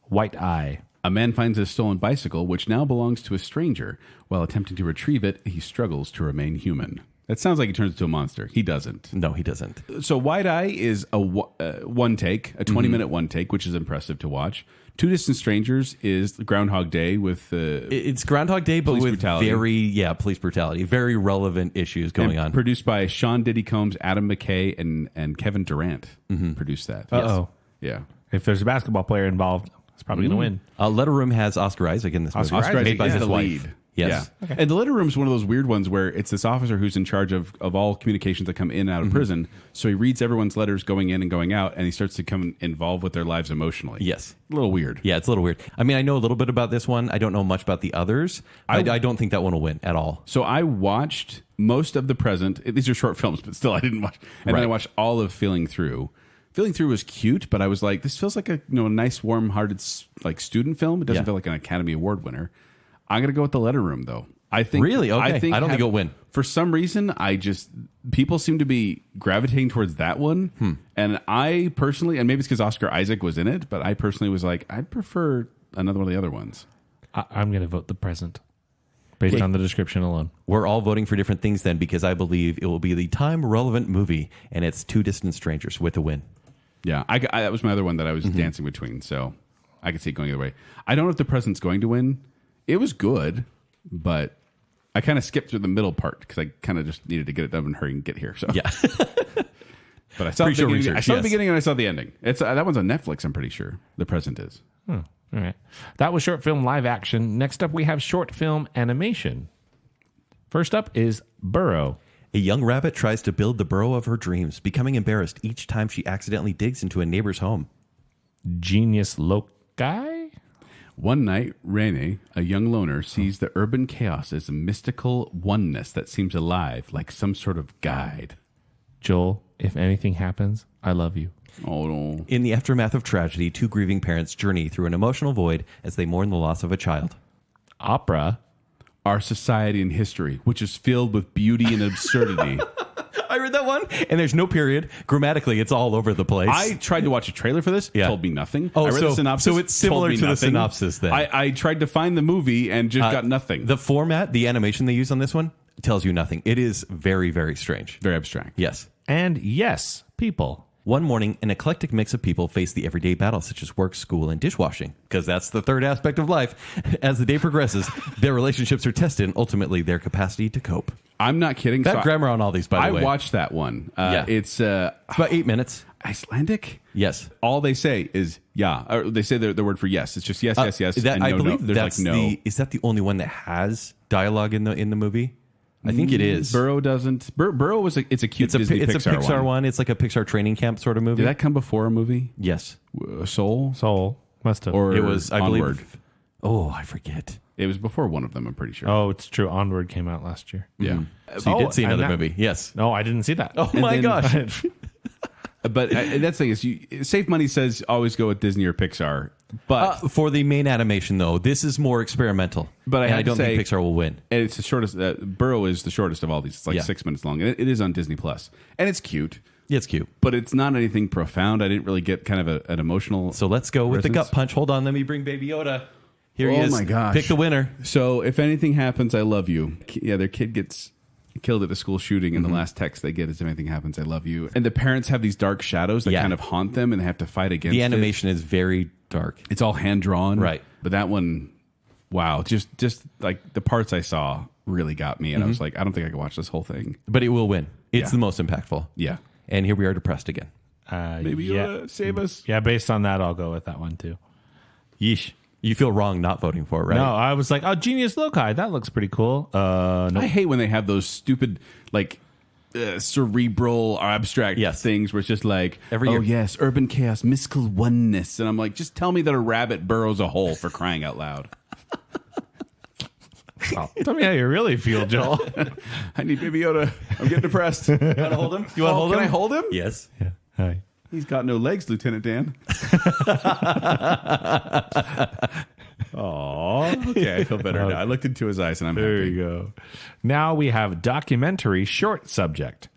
D: White Eye.
C: A man finds a stolen bicycle, which now belongs to a stranger. While attempting to retrieve it, he struggles to remain human. That sounds like he turns into a monster. He doesn't.
B: No, he doesn't.
C: So Wide Eye is a one take, a 20-minute one take, which is impressive to watch. Two Distant Strangers is Groundhog Day with
B: It's Groundhog Day, but
C: Police
B: with
C: brutality.
B: police brutality. Very relevant issues going
C: and
B: on.
C: produced by Sean Diddy Combs, Adam McKay, and Kevin Durant produced that.
D: Uh-oh.
C: Yeah.
D: If there's a basketball player involved, it's probably going to win.
B: Letter Room has Oscar Isaac in this movie.
D: Oscar Isaac
B: made by
C: is
B: his
C: the
B: wife.
C: lead.
B: Yes.
C: Yeah. And the letter room is one of those weird ones where it's this officer who's in charge of all communications that come in and out of prison. So he reads everyone's letters going in and going out, and he starts to come involved with their lives emotionally.
B: Yes.
C: A little weird.
B: Yeah, it's a little weird. I mean, I know a little bit about this one. I don't know much about the others. I don't think that one will win at all.
C: So I watched most of The Present. These are short films, but still I didn't watch. And then I watched all of Feeling Through. Feeling Through was cute, but I was like, this feels like a nice, warm-hearted like student film. It doesn't feel like an Academy Award winner. I'm going to go with The Letter Room, though. I think
B: Really? Okay. I don't think it'll win.
C: For some reason, people seem to be gravitating towards that one. And I personally, and maybe it's because Oscar Isaac was in it, but I personally was like, I'd prefer another one of the other ones.
D: I'm going to vote The Present based on the description alone.
B: We're all voting for different things then because I believe it will be the time-relevant movie, and it's Two Distant Strangers with a win.
C: Yeah, that was my other one that I was dancing between, so I could see it going either way. I don't know if The Present's going to win. It was good, but I kind of skipped through the middle part because I kind of just needed to get it done and hurry and get here. So
B: Yeah.
C: But I saw the
B: Pre-show
C: beginning,
B: research,
C: I saw the
B: yes.
C: beginning and I saw the ending. It's that one's on Netflix, I'm pretty sure. The Present is.
D: All right. That was short film live action. Next up, we have short film animation. First up is Burrow.
B: A young rabbit tries to build the burrow of her dreams, becoming embarrassed each time she accidentally digs into a neighbor's home.
D: Genius Loci.
C: One night, Rene, a young loner, sees the urban chaos as a mystical oneness that seems alive, like some sort of guide.
D: Joel, if anything happens, I love you.
C: Oh, no.
B: In the aftermath of tragedy, two grieving parents journey through an emotional void as they mourn the loss of a child.
D: Opera.
C: Our society and history, which is filled with beauty and absurdity.
B: I read that one, and there's no period. Grammatically, it's all over the place.
C: I tried to watch a trailer for this.
B: Yeah.
C: Told me nothing.
B: Oh,
C: I read
B: so-
C: the synopsis.
B: so it's similar
C: told me
B: to the
C: nothing.
B: synopsis then.
C: I tried to find the movie and just got nothing.
B: The format, the animation they use on this one, tells you nothing. It is very, very strange.
C: Very abstract.
B: Yes.
D: And yes, people.
B: One morning, an eclectic mix of people face the everyday battles such as work, school, and dishwashing. Because that's the third aspect of life. As the day progresses, their relationships are tested and ultimately their capacity to cope.
C: I'm not kidding.
B: That
C: So
B: grammar on all these, by the way.
C: I watched that one.
B: Yeah.
C: It's
B: about 8 minutes.
C: Icelandic.
B: Yes.
C: All they say is yeah. Or they say the word for yes. It's just yes, yes.
B: That,
C: and
B: I
C: no,
B: believe
C: no.
B: that's
C: There's like no.
B: is that the only one that has dialogue in the movie? I think it is.
C: Burrow doesn't. Burrow was it's a cute Disney
B: it's a
C: Pixar
B: Pixar one. It's like a Pixar training camp sort of movie.
C: Did that come before a movie?
B: Yes.
C: Soul?
D: Soul. Must have.
C: Or
B: It was, I
C: Onward?
B: believe. Oh, I forget.
C: It was before one of them, I'm pretty sure.
D: Oh, it's true. Onward came out last year.
C: Yeah.
B: So you
D: Oh,
B: did see
D: and
B: another
D: that-
B: movie. Yes.
D: No, I didn't see that.
B: Oh my
C: then-
B: gosh.
C: But that's the thing is, Safe Money says always go with Disney or Pixar. But
B: For the main animation, though, this is more experimental.
C: But I
B: and
C: have
B: I don't
C: to
B: think
C: say-
B: Pixar will win.
C: and it's the shortest. Burrow is the shortest of all these. It's like
B: Yeah.
C: 6 minutes long. And it is on Disney Plus, and it's cute,
B: Yeah, it's cute.
C: but it's not anything profound. I didn't really get kind of an emotional.
B: So let's go with the
C: resonance.
B: gut punch. Hold on, let me bring Baby Yoda. Here he
C: Oh
B: is.
C: my gosh.
B: Pick the winner.
C: So if anything happens, I love you. Yeah, their kid gets killed at a school shooting, and the last text they get is, "If anything happens, I love you." And the parents have these dark shadows that
B: Yeah.
C: kind of haunt them, and they have to fight against
B: The
C: it.
B: animation is very dark.
C: It's all hand drawn,
B: Right.
C: But that one, wow, just like the parts I saw really got me, and I was like, I don't think I can watch this whole thing.
B: But it will win. It's
C: Yeah.
B: the most impactful.
C: Yeah,
B: And here we are depressed again.
C: maybe
D: yeah.
C: save us.
D: Yeah, based on that, I'll go with that one too.
B: Yeesh. You feel wrong not voting for it, right?
D: No, I was like, oh, Genius Loci. That looks pretty cool. No.
C: I hate when they have those stupid like cerebral or abstract
B: Yes.
C: things where it's just like,
B: Every
C: oh
B: year.
C: yes, urban chaos, mystical oneness, and I'm like, just tell me that a rabbit burrows a hole, for crying out loud.
D: Tell me how you really feel, Joel.
C: I need Baby Yoda. I'm getting depressed.
B: You want to hold him? You want to hold him?
C: Can I hold him?
B: Yes.
D: Yeah. Hi.
C: He's got no legs, Lieutenant Dan. Oh, okay. I feel better now. I looked into his eyes and I'm
D: There
C: happy.
D: you go. Now we have documentary short subject.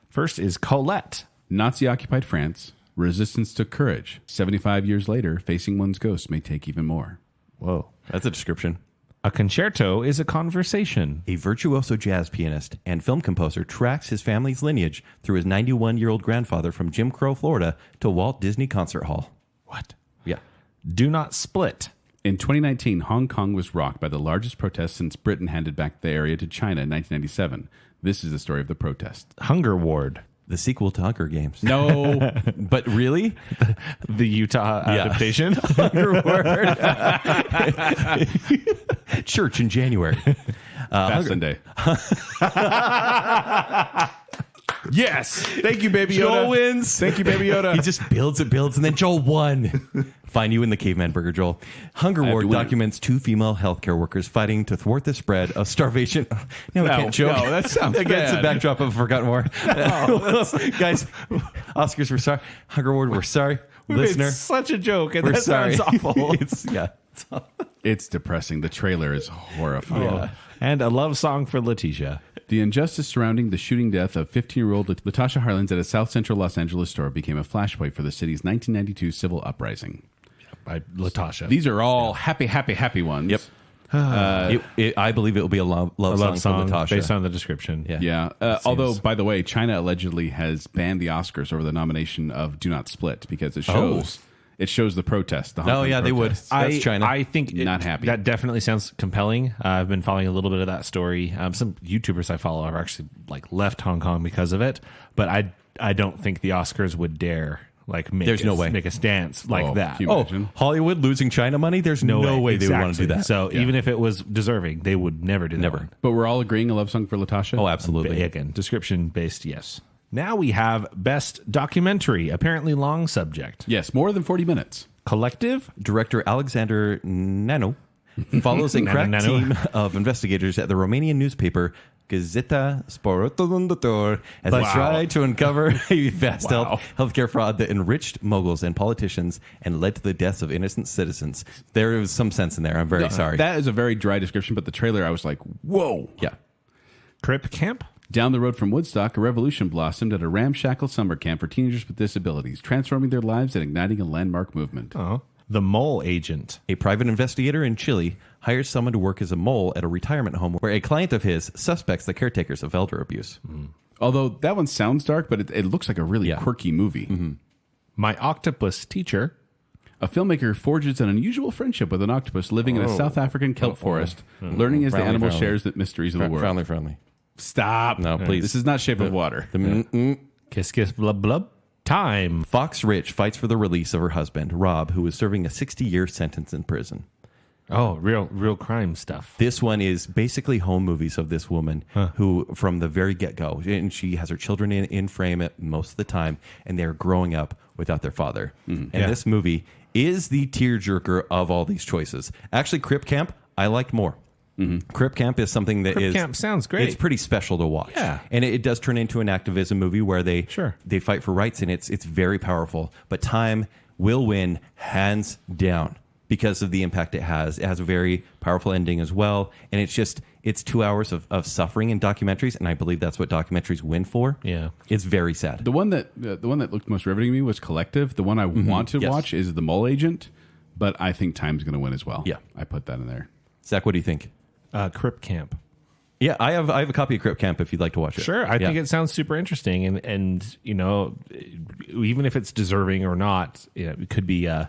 D: First is Colette.
C: Nazi-occupied France. Resistance took courage. 75 years later, facing one's ghost may take even more.
D: Whoa.
B: That's a description.
D: A concerto is a conversation.
B: A virtuoso jazz pianist and film composer tracks his family's lineage through his 91-year-old grandfather from Jim Crow, Florida, to Walt Disney Concert Hall.
D: What?
B: Yeah.
D: Do not split.
C: In 2019, Hong Kong was rocked by the largest protest since Britain handed back the area to China in 1997. This is the story of the protest.
D: Hunger Ward.
B: The sequel to Hunger Games.
C: No.
B: But really?
D: The Utah adaptation.
B: Hunger Word. Church in January.
C: Fast Sunday.
D: Yes.
C: Thank you, Baby Yoda.
B: Joel wins.
C: Thank you, Baby Yoda.
B: He just builds, and then Joel won. Find you in the caveman burger, Joel. Hunger Ward documents 2 female healthcare workers fighting to thwart the spread of starvation. No, we can't joke.
C: No, that sounds
B: against
C: bad.
B: the backdrop of a Forgotten War. Guys, Oscars, we're sorry. Hunger Ward, we're sorry.
D: We
B: Listener,
D: made such a joke, and
B: we're
D: that
B: sorry.
D: sounds awful.
C: It's depressing. The trailer is horrifying.
D: And a love song for Letitia.
C: The injustice surrounding the shooting death of 15-year-old Latasha Harlins at a South Central Los Angeles store became a flashpoint for the city's 1992 civil uprising.
D: By Latasha.
C: These are all happy ones.
B: Yep. I believe it will be a love song for Latasha.
D: Based on the description.
C: Yeah. Although, by the way, China allegedly has banned the Oscars over the nomination of Do Not Split because it shows the protest. The Hong Kong
B: they would.
C: protests.
B: That's China.
D: I think
C: Not happy.
D: That definitely sounds compelling. I've been following a little bit of that story. Some YouTubers I follow have actually left Hong Kong because of it. But I don't think the Oscars would dare
B: There's no way.
D: make a stance like that.
C: can you imagine?
B: Hollywood losing China money? There's no way they would want to do that.
D: So even if it was deserving, they would never do that.
B: Never.
D: one.
C: But we're all agreeing a love song for Latasha?
B: Oh, absolutely.
D: Again, description based, yes. Now we have best documentary, apparently long subject.
C: Yes, more than 40 minutes.
D: Collective.
B: Director Alexander Nano follows a crack team of investigators at the Romanian newspaper Gazeta Sportul as they try to uncover a vast healthcare fraud that enriched moguls and politicians and led to the deaths of innocent citizens. There is some sense in there. I'm very sorry.
C: That is a very dry description, but the trailer, I was like, whoa.
B: Yeah.
D: Crip Camp.
C: Down the road from Woodstock, a revolution blossomed at a ramshackle summer camp for teenagers with disabilities, transforming their lives and igniting a landmark movement.
D: Oh. The Mole Agent.
B: A private investigator in Chile hires someone to work as a mole at a retirement home where a client of his suspects the caretakers of elder abuse.
C: Although that one sounds dark, but it looks like a really quirky movie.
D: My Octopus Teacher.
C: A filmmaker forges an unusual friendship with an octopus living in a South African kelp forest, learning as the animal shares the mysteries of the world.
B: Friendly.
C: Stop.
B: No, please.
C: This is not Shape of Water.
D: Kiss Kiss Blub Blub. Time.
B: Fox Rich fights for the release of her husband, Rob, who is serving a 60-year sentence in prison.
D: Oh, real crime stuff.
B: This one is basically home movies of this woman who, from the very get-go, and she has her children in frame most of the time, and they're growing up without their father. And this movie is the tearjerker of all these choices. Actually, Crip Camp, I liked more. Crip Camp is something that
D: Crip Camp sounds great.
B: It's pretty special to watch.
D: Yeah.
B: And it does turn into an activism movie where they fight for rights, and it's very powerful. But Time will win hands down because of the impact it has. It has a very powerful ending as well. And it's 2 hours of suffering in documentaries, and I believe that's what documentaries win for.
D: Yeah.
B: It's very sad.
C: The one that looked most riveting to me was Collective. The one I want to watch is The Mole Agent, but I think Time's going to win as well.
B: Yeah.
C: I put that in there.
B: Zach, what do you think?
D: Crip Camp.
B: Yeah, I have a copy of Crip Camp if you'd like to watch it.
D: Sure, I think it sounds super interesting, and you know, even if it's deserving or not, it could be an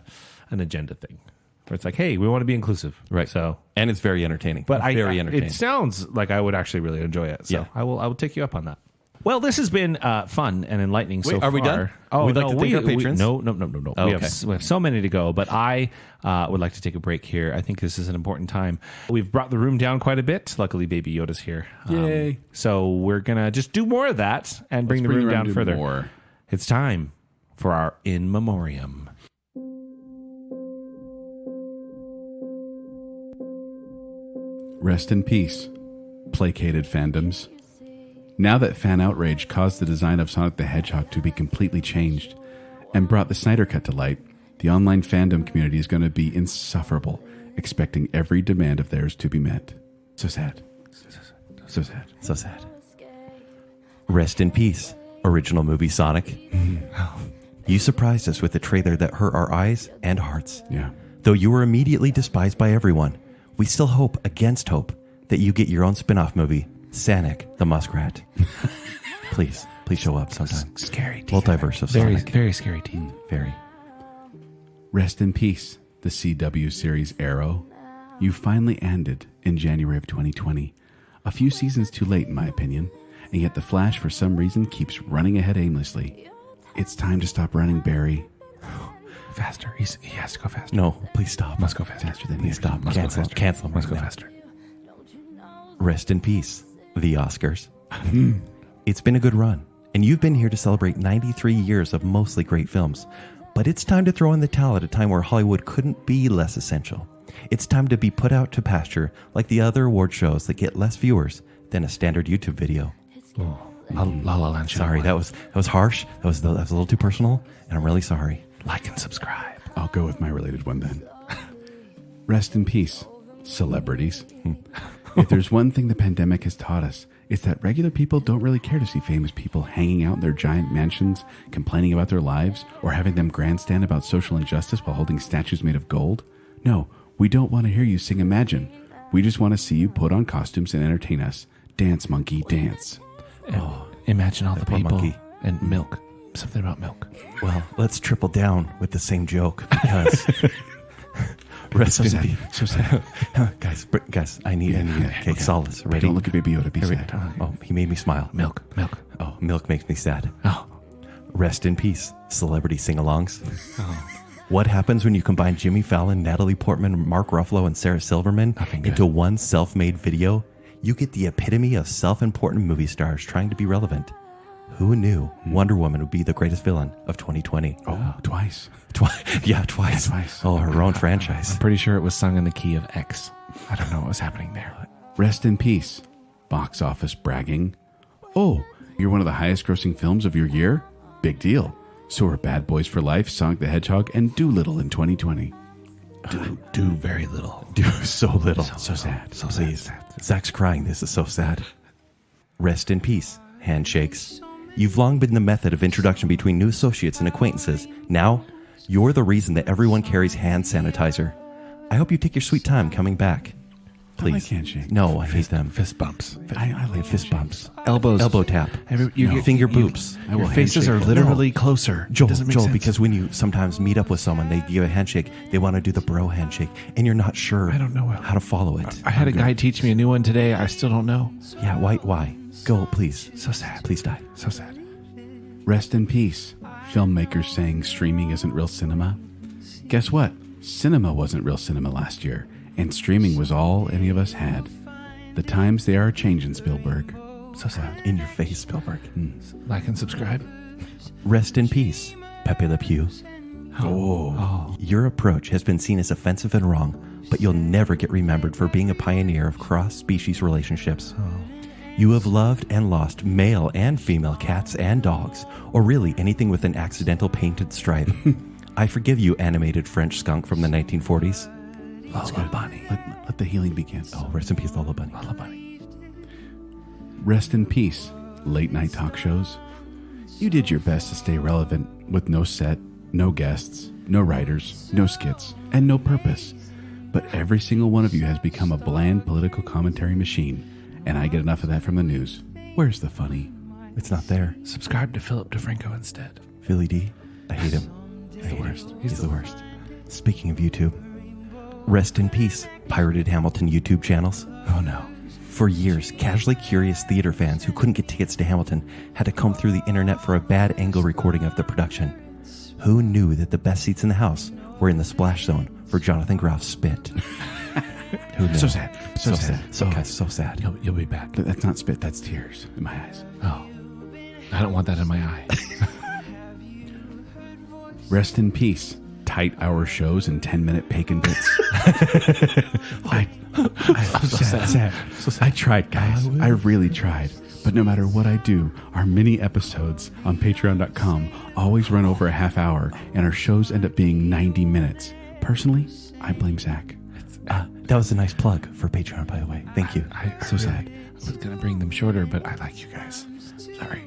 D: agenda thing where it's like, hey, we want to be inclusive,
B: Right?
D: So,
B: and it's very entertaining.
D: but
B: very entertaining.
D: It sounds like I would actually really enjoy it. So I will take you up on that. Well, this has been fun and enlightening so far.
B: Are we done?
D: Oh,
B: We'd like to thank our patrons?
D: No.
B: Oh,
D: we have so many to go, but I would like to take a break here. I think this is an important time. We've brought the room down quite a bit. Luckily, Baby Yoda's here.
C: Yay.
D: So we're going to just do more of that and bring the room down further.
C: More.
D: It's time for our In Memoriam.
C: Rest in peace, placated fandoms. Now that fan outrage caused the design of Sonic the Hedgehog to be completely changed and brought the Snyder Cut to light, the online fandom community is going to be insufferable, expecting every demand of theirs to be met. So sad. So sad.
B: So sad. Rest in peace, original movie Sonic. You surprised us with a trailer that hurt our eyes and hearts.
C: Yeah.
B: Though you were immediately despised by everyone, we still hope against hope that you get your own spin-off movie, Sonic the Muskrat. Please show up sometime.
D: Scary team.
B: Multiverse of
D: Very,
B: Sonic.
D: very scary team.
B: Very.
C: Rest in peace, the CW series Arrow. You finally ended in January of 2020. A few seasons too late, in my opinion. and yet the Flash, for some reason, keeps running ahead aimlessly. It's time to stop running, Barry.
D: Faster. He has to go faster.
B: No, please stop.
D: Must go faster.
C: Faster than
B: Please stop.
D: Must
B: Cancel.
D: go faster.
B: Cancel.
D: Must go
B: right now.
D: faster.
B: Rest in peace, the Oscars. It's been a good run, and you've been here to celebrate 93 years of mostly great films. But it's time to throw in the towel at a time where Hollywood couldn't be less essential. It's time to be put out to pasture like the other award shows that get less viewers than a standard YouTube video.
D: Oh, La La Land.
B: Sorry, that was harsh. That was a little too personal, and I'm really sorry.
D: Like and subscribe.
C: I'll go with my related one then. Rest in peace, celebrities. If there's one thing the pandemic has taught us, it's that regular people don't really care to see famous people hanging out in their giant mansions, complaining about their lives, or having them grandstand about social injustice while holding statues made of gold. No, we don't want to hear you sing Imagine. We just want to see you put on costumes and entertain us. Dance, monkey, dance.
D: Imagine all the
B: poor
D: people.
B: monkey.
D: And milk. Something about milk.
B: Well, let's triple down with the same joke because rest in peace.
C: So sad.
B: guys, I need okay, solace. Ready?
C: Don't look at Baby Yoda. Be
B: Here we
C: sad.
B: go. Oh, he made me smile.
D: Milk.
B: Oh, milk makes me sad.
D: Oh.
B: Rest in peace, celebrity sing-alongs. What happens when you combine Jimmy Fallon, Natalie Portman, Mark Ruffalo, and Sarah Silverman
D: Nothing good.
B: into one self-made video? You get the epitome of self-important movie stars trying to be relevant. Who knew Wonder Woman would be the greatest villain of 2020?
C: Oh, twice.
B: Twice.
C: Yeah, twice.
B: Oh, her own franchise.
D: I'm pretty sure it was sung in the key of X. I don't know what was happening there.
C: Rest in peace, box office bragging. Oh, you're one of the highest grossing films of your year? Big deal. So are Bad Boys for Life, Sonic the Hedgehog, and Doolittle in 2020.
D: Do very little.
B: Do so little.
C: So sad.
D: So
B: Please.
D: sad.
B: Zach's crying. This is so sad. Rest in peace, handshakes. You've long been the method of introduction between new associates and acquaintances. Now, you're the reason that everyone carries hand sanitizer. I hope you take your sweet time coming back. Please.
C: I like handshakes.
B: No, I hate them.
D: Fist bumps.
C: I like
B: Fist bumps.
D: Elbows.
B: Elbow tap.
D: You-
B: Finger boops.
C: I will
D: Your faces are
C: handshake.
D: literally closer.
B: Joel,
D: Doesn't make sense.
B: because when you sometimes meet up with someone, they give a handshake, they want to do the bro handshake, and you're not sure
D: I don't know
B: how to follow it.
D: I had a guy teach me a new one today. I still don't know.
B: Yeah, why? Go, please.
D: So sad.
B: Please die.
D: So sad.
C: Rest in peace, filmmakers saying streaming isn't real cinema. Guess what? Cinema wasn't real cinema last year, and streaming was all any of us had. The times they are changing, Spielberg.
D: So sad.
B: In your face, Spielberg.
D: Like and subscribe.
B: Rest in peace, Pepe Le Pew. Your approach has been seen as offensive and wrong, but you'll never get remembered for being a pioneer of cross-species relationships. You have loved and lost male and female cats and dogs, or really anything with an accidental painted stripe. I forgive you, animated French skunk from the 1940s.
D: Lola Bunny.
C: Let the healing begin.
B: Oh, rest in peace, Lola Bunny.
D: Lola Bunny.
C: Rest in peace, late night talk shows. You did your best to stay relevant with no set, no guests, no writers, no skits, and no purpose. But every single one of you has become a bland political commentary machine, and I get enough of that from the news. Where's the funny?
B: It's not there.
D: Subscribe to Philip DeFranco instead.
B: Philly D, I hate him.
D: He's the worst.
B: He's the worst. Speaking of YouTube, rest in peace, pirated Hamilton YouTube channels.
D: Oh no.
B: For years, casually curious theater fans who couldn't get tickets to Hamilton had to comb through the internet for a bad angle recording of the production. Who knew that the best seats in the house were in the splash zone for Jonathan Groff's spit? Who knew?
D: So sad. So sad.
B: So sad.
D: You'll be back.
C: That's not spit, that's tears in my eyes.
D: Oh. I don't want that in my eye.
C: Rest in peace, tight-hour shows and 10-minute bacon bits. Sad. I tried, guys. I really tried. But no matter what I do, our mini episodes on patreon.com always run over a half hour, and our shows end up being 90 minutes. Personally, I blame Zach.
B: That was a nice plug for Patreon, by the way. Thank you.
C: So sad.
D: I was going to bring them shorter, but I like you guys. Sorry.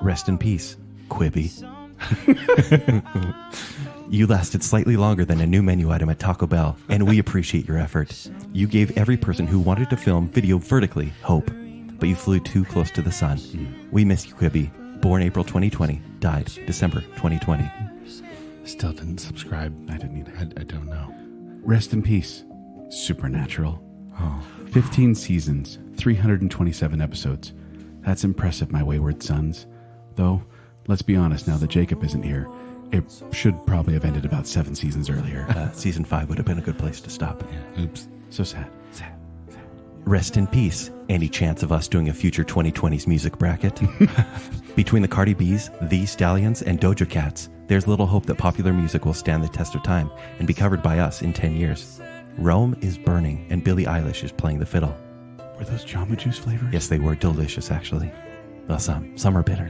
B: Rest in peace, Quibi. You lasted slightly longer than a new menu item at Taco Bell, and we appreciate your effort. You gave every person who wanted to film video vertically hope, but you flew too close to the sun. We miss you, Quibi. Born April 2020, died December 2020.
D: Still didn't subscribe.
C: I didn't either.
D: I don't know.
C: Rest in peace, Supernatural. 15 seasons, 327 episodes. That's impressive, my wayward sons. Though, let's be honest, now that Jacob isn't here, it should probably have ended about 7 seasons earlier.
B: Season 5 would have been a good place to stop.
C: Oops. So sad.
B: Rest in peace. Any chance of us doing a future 2020s music bracket? Between the Cardi B's, These Stallions, and Doja Cats, there's little hope that popular music will stand the test of time and be covered by us in 10 years. Rome is burning, and Billie Eilish is playing the fiddle.
C: Were those Jamba Juice flavors?
B: Yes, they were delicious, actually. Well, some are bitter.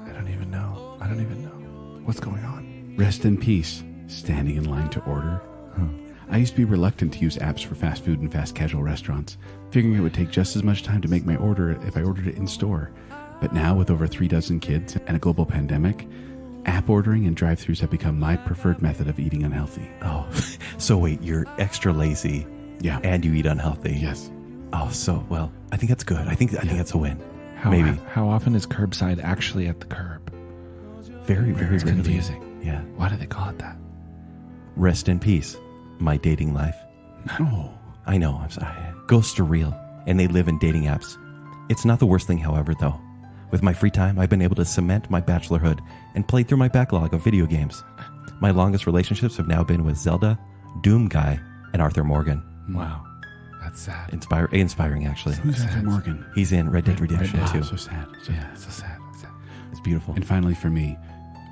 D: I don't even know. What's going on?
C: Rest in peace. Standing in line to order. I used to be reluctant to use apps for fast food and fast casual restaurants, figuring it would take just as much time to make my order if I ordered it in store. But now, with over 3 dozen kids and a global pandemic, app ordering and drive-thrus have become my preferred method of eating unhealthy.
B: Oh, so wait, you're extra lazy.
C: Yeah.
B: And you eat unhealthy.
C: Yes.
B: Oh, so, well, I think that's good. I think that's a win. Maybe.
D: How often is curbside actually at the curb?
B: Very, very
D: It's
B: rarely.
D: confusing.
B: Yeah.
D: Why do they call it that?
B: Rest in peace. My dating life.
C: Oh.
B: I know, I'm sorry. Ghosts are real, and they live in dating apps. It's not the worst thing, however, though. With my free time, I've been able to cement my bachelorhood and play through my backlog of video games. My longest relationships have now been with Zelda, Doom Guy, and Arthur Morgan.
D: Wow. That's sad.
B: Inspiring, actually.
C: Who's Arthur Morgan?
B: He's in Red Dead Redemption,
C: Oh,
B: too.
C: so sad.
D: Yeah, so sad.
B: It's beautiful.
C: And finally, for me,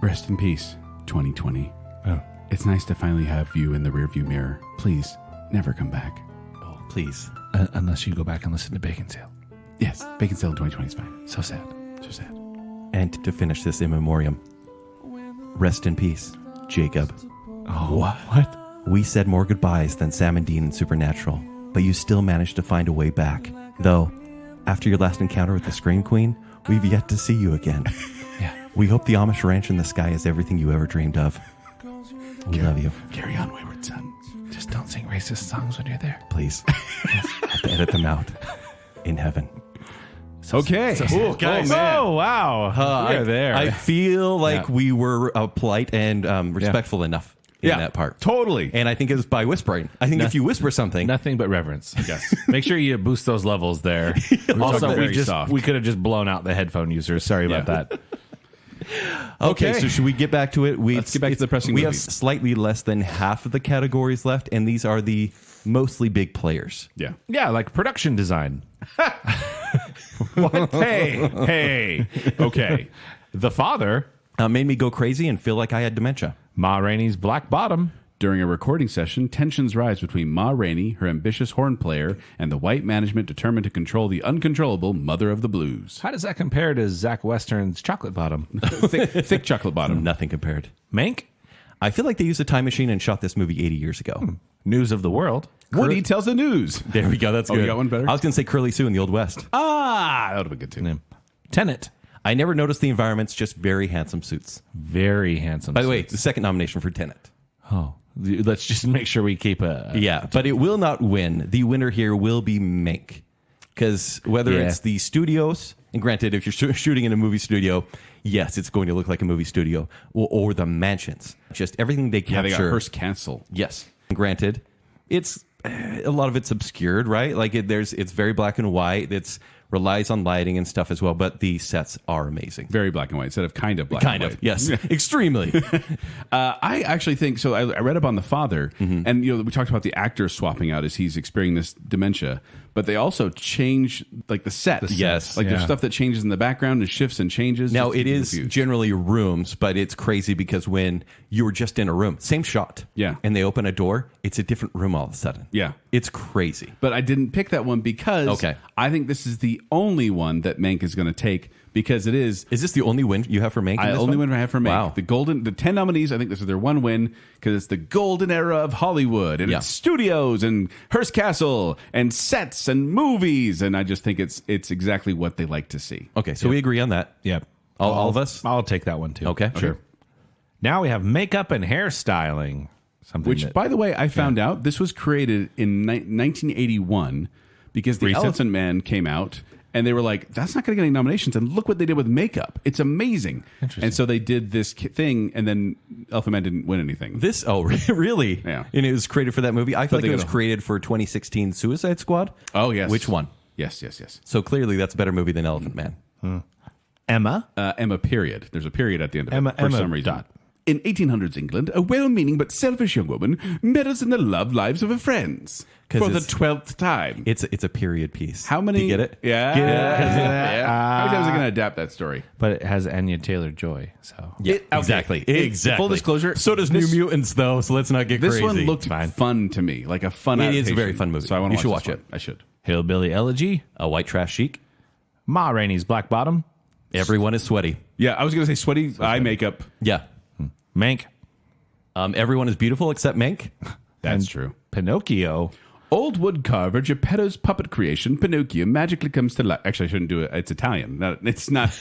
C: rest in peace, 2020.
D: Oh.
C: It's nice to finally have you in the rearview mirror. Please, never come back.
B: Oh, please.
D: Unless you go back and listen to Baconsale.
C: Yes, Baconsale in 2020 is fine.
D: So sad.
C: So sad.
B: And to finish this in memoriam, rest in peace, Jacob.
D: Oh, what?
B: We said more goodbyes than Sam and Dean in Supernatural, but you still managed to find a way back. Though, after your last encounter with the Scream Queen, we've yet to see you again.
D: Yeah.
B: We hope the Amish ranch in the sky is everything you ever dreamed of. We love you.
C: Carry on, wayward son.
D: Just don't sing racist songs when you're there.
B: Please. I have to edit them out. In heaven.
C: Okay.
B: Oh, guys.
D: Oh, wow. We're there.
B: I feel like we were polite and respectful enough in that part.
C: Totally.
B: And I think it was by whispering. I think if you whisper something...
D: Nothing but reverence. Yes. Make sure you boost those levels there.
C: Also,
D: we
C: very soft.
D: we could have just blown out the headphone users. Sorry about that.
B: Okay, so should we get back to it?
C: Let's get back to the depressing
B: We
C: movies.
B: have slightly less than half of the categories left, and these are the mostly big players.
C: Yeah.
D: Yeah, like production design. What? Hey. Okay. The Father,
B: Made me go crazy and feel like I had dementia.
D: Ma Rainey's Black Bottom.
C: During a recording session, tensions rise between Ma Rainey, her ambitious horn player, and the white management determined to control the uncontrollable mother of the blues.
D: How does that compare to Zach Western's Chocolate Bottom?
C: Thick chocolate bottom.
B: Nothing compared.
D: Mank?
B: I feel like they used a time machine and shot this movie 80 years ago.
D: News of the World.
C: Woody tells the news.
B: There we go. That's
C: Oh,
B: good.
C: you got one better?
B: I was going to say Curly Sue in the Old West.
C: Ah, that would have been good too.
D: Tenet.
B: I never noticed the environments, just very handsome suits.
D: Very handsome.
B: By the way, the second nomination for Tenet.
D: Oh, let's just make sure we keep a...
B: Yeah, but it will not win. The winner here will be Mank. Because whether it's the studios, and granted, if you're shooting in a movie studio, yes, it's going to look like a movie studio, or the mansions. Just everything they capture.
C: Yeah, they got Hearst Castle.
B: Yes. Granted, it's a lot of it's obscured, right? Like it's very black and white. It's relies on lighting and stuff as well, but the sets are amazing.
C: Very black and white instead of kind of black and white.
B: Yes. Extremely.
C: I actually think so. I read up on The Father, and we talked about the actors swapping out as he's experiencing this dementia, but they also change like the sets.
B: Yes.
C: Like there's stuff that changes in the background and shifts and changes.
B: Now,
C: It's
B: it is
C: confused.
B: generally rooms, but it's crazy because when you were just in a room, same shot, and they open a door, it's a different room all of a sudden.
C: Yeah.
B: It's crazy.
C: But I didn't pick that one because I think this is the only one that Mank is going to take because it is.
B: Is this the only win you have for Mank?
C: The only win I have for Mank.
B: Wow.
C: The 10 nominees, I think this is their one win because it's the golden era of Hollywood and it's studios and Hearst Castle and sets and movies. And I just think it's exactly what they like to see.
B: Okay, so we agree on that.
D: Yep.
B: All of us?
D: I'll take that one too.
B: Okay, sure.
D: Now we have makeup and hairstyling. Something
C: Which, by the way, I found out this was created in 1981 because The Elephant Man came out and they were like, that's not going to get any nominations. And look what they did with makeup. It's amazing. And so they did this thing and then Elephant Man didn't win anything.
B: Really?
C: Yeah.
B: And it was created for that movie? I feel like
C: they
B: it was
C: got a-
B: created for 2016 Suicide Squad.
C: Oh, yes.
B: Which one?
C: Yes.
B: So clearly that's a better movie than Elephant Man.
D: Emma.
C: Emma period. There's a period at the end of
D: Emma,
C: it for some reason. In 1800s England, a well-meaning but selfish young woman meddles in the love lives of her friends for the 12th time.
B: It's a period piece.
C: How many?
B: Do you get it?
C: Yeah.
B: Get it?
C: How many times are they going to adapt that story?
D: But it has Anya Taylor-Joy, so.
B: Yeah,
C: Okay.
B: exactly.
C: Full disclosure.
B: So does New Mutants, though. So let's not get
C: This
B: crazy.
C: one looked fun to me, like a fun
B: It is a
C: adaptation.
B: very fun movie.
C: So I want
B: You
C: to
B: should
C: watch
B: watch
C: this
B: it.
C: one. I should.
D: Hillbilly Elegy.
B: A white trash chic.
D: Ma Rainey's Black Bottom.
B: Everyone is sweaty.
C: Yeah, I was going to say sweaty eye makeup.
B: Yeah.
D: Mank.
B: Everyone is beautiful except Mank.
C: That's true.
D: Pinocchio.
C: Old woodcarver Geppetto's puppet creation, Pinocchio, magically comes to life. Actually, I shouldn't do it. It's Italian. It's not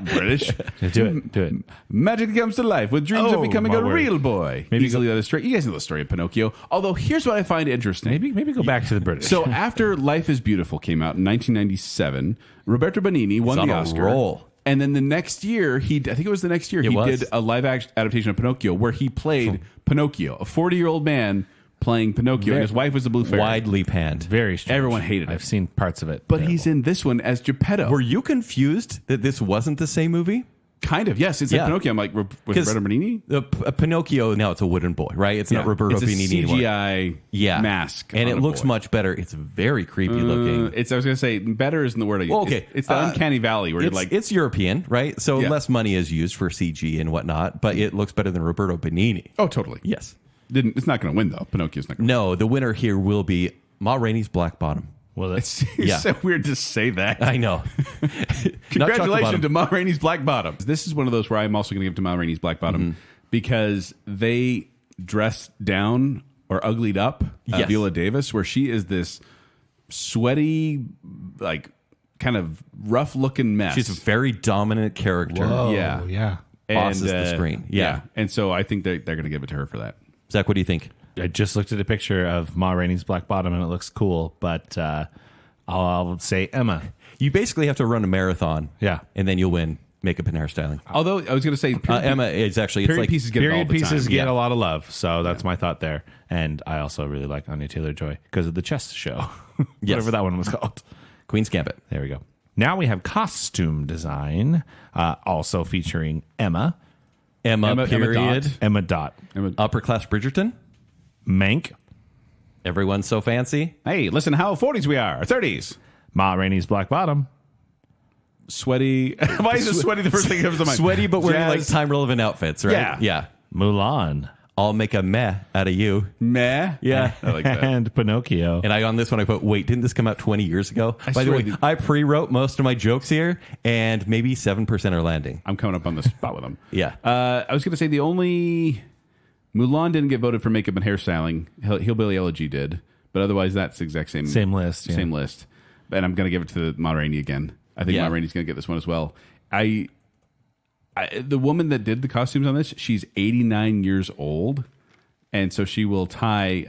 C: British.
D: Do it.
C: Magically comes to life with dreams of becoming
D: my
C: a
D: word.
C: real boy.
D: Maybe
C: Easily led astray. You guys know the story of Pinocchio. Although, here's what I find interesting.
D: Maybe go back to the British.
C: So after Life is Beautiful came out in 1997, Roberto Benigni won
B: on
C: the
B: a
C: Oscar.
B: roll.
C: And then the next year, I think it was the next year, he
B: was.
C: did a live action adaptation of Pinocchio where he played Pinocchio, a 40-year-old man playing Pinocchio, and his wife was the blue fairy.
B: Widely panned.
D: very strange.
C: Everyone hated it.
D: I've seen parts of it.
C: But he's in this one as Geppetto.
B: Were you confused that this wasn't the same movie?
C: Kind of, yes. It's like
B: Yeah.
C: Pinocchio. I'm like, was Roberto Benigni?
B: Pinocchio, now it's a wooden boy, right? It's not Roberto
C: it's a
B: Benigni anymore.
C: CGI mask.
B: And
C: on
B: it
C: a
B: looks
C: boy.
B: much better. It's very creepy looking.
C: I was going to say, better isn't the word I use.
B: Well, okay.
C: It's the uncanny valley where you're like,
B: it's European, right? So
C: Yeah.
B: less money is used for CG and whatnot, but it looks better than Roberto Benigni.
C: oh, totally.
B: Yes.
C: It's not going to win, though. Pinocchio's not going to
B: No, the winner here will be Ma Rainey's Black Bottom.
D: well,
C: It's
B: Yeah.
C: so weird to say that.
B: I know.
C: Congratulations to Ma Rainey's Black Bottom. This is one of those where I'm also going to give to Ma Rainey's Black Bottom because they dressed down or uglied up
B: Yes.
C: Viola Davis, where she is this sweaty, like kind of rough looking mess.
B: She's a very dominant character.
C: yeah.
B: Bosses the screen. Yeah.
C: And so I think they're going to give it to her for that.
B: Zach, what do you think?
D: I just looked at a picture of Ma Rainey's Black Bottom and it looks cool, but I'll say Emma.
B: You basically have to run a marathon.
D: Yeah.
B: And then you'll win makeup and hairstyling.
C: Although I was going to say,
B: Emma is actually, it's
C: period
B: like,
C: pieces get it all
D: Period
C: the
D: pieces
C: time.
D: get
B: Yeah.
D: a lot of love, so that's my thought there. And I also really like Anya Taylor-Joy because of the chess show, whatever that one was called.
B: Queen's Gambit.
D: There we go. Now we have costume design, also featuring Emma
B: Emma period.
D: Emma Dot,
B: Upper class Bridgerton.
D: Mank,
B: Everyone's so fancy.
C: Hey, listen how 40s we are. 30s.
D: Ma Rainey's Black Bottom,
C: Sweaty. Why is it sweaty the first thing that comes to mind?
B: Sweaty, but wearing like
C: Jazz.
B: time relevant outfits, right?
C: Yeah.
B: Yeah.
D: Mulan,
B: I'll make a meh out of you.
C: Meh.
B: Yeah.
C: I like that.
D: and Pinocchio.
B: And on this one, I put, wait, didn't this come out 20 years ago? By the
C: swear
B: way, I pre-wrote most of my jokes here, and maybe 7% are landing.
C: I'm coming up on the spot with them.
B: Yeah.
C: I was going to say the only Mulan didn't get voted for makeup and hairstyling. Hillbilly Elegy did, but otherwise that's the exact same
D: list. Yeah.
C: Same list. And I'm going to give it to Ma Rainey again. I think Ma Rainey's going to get this one as well. The woman that did the costumes on this, she's 89 years old, and so she will tie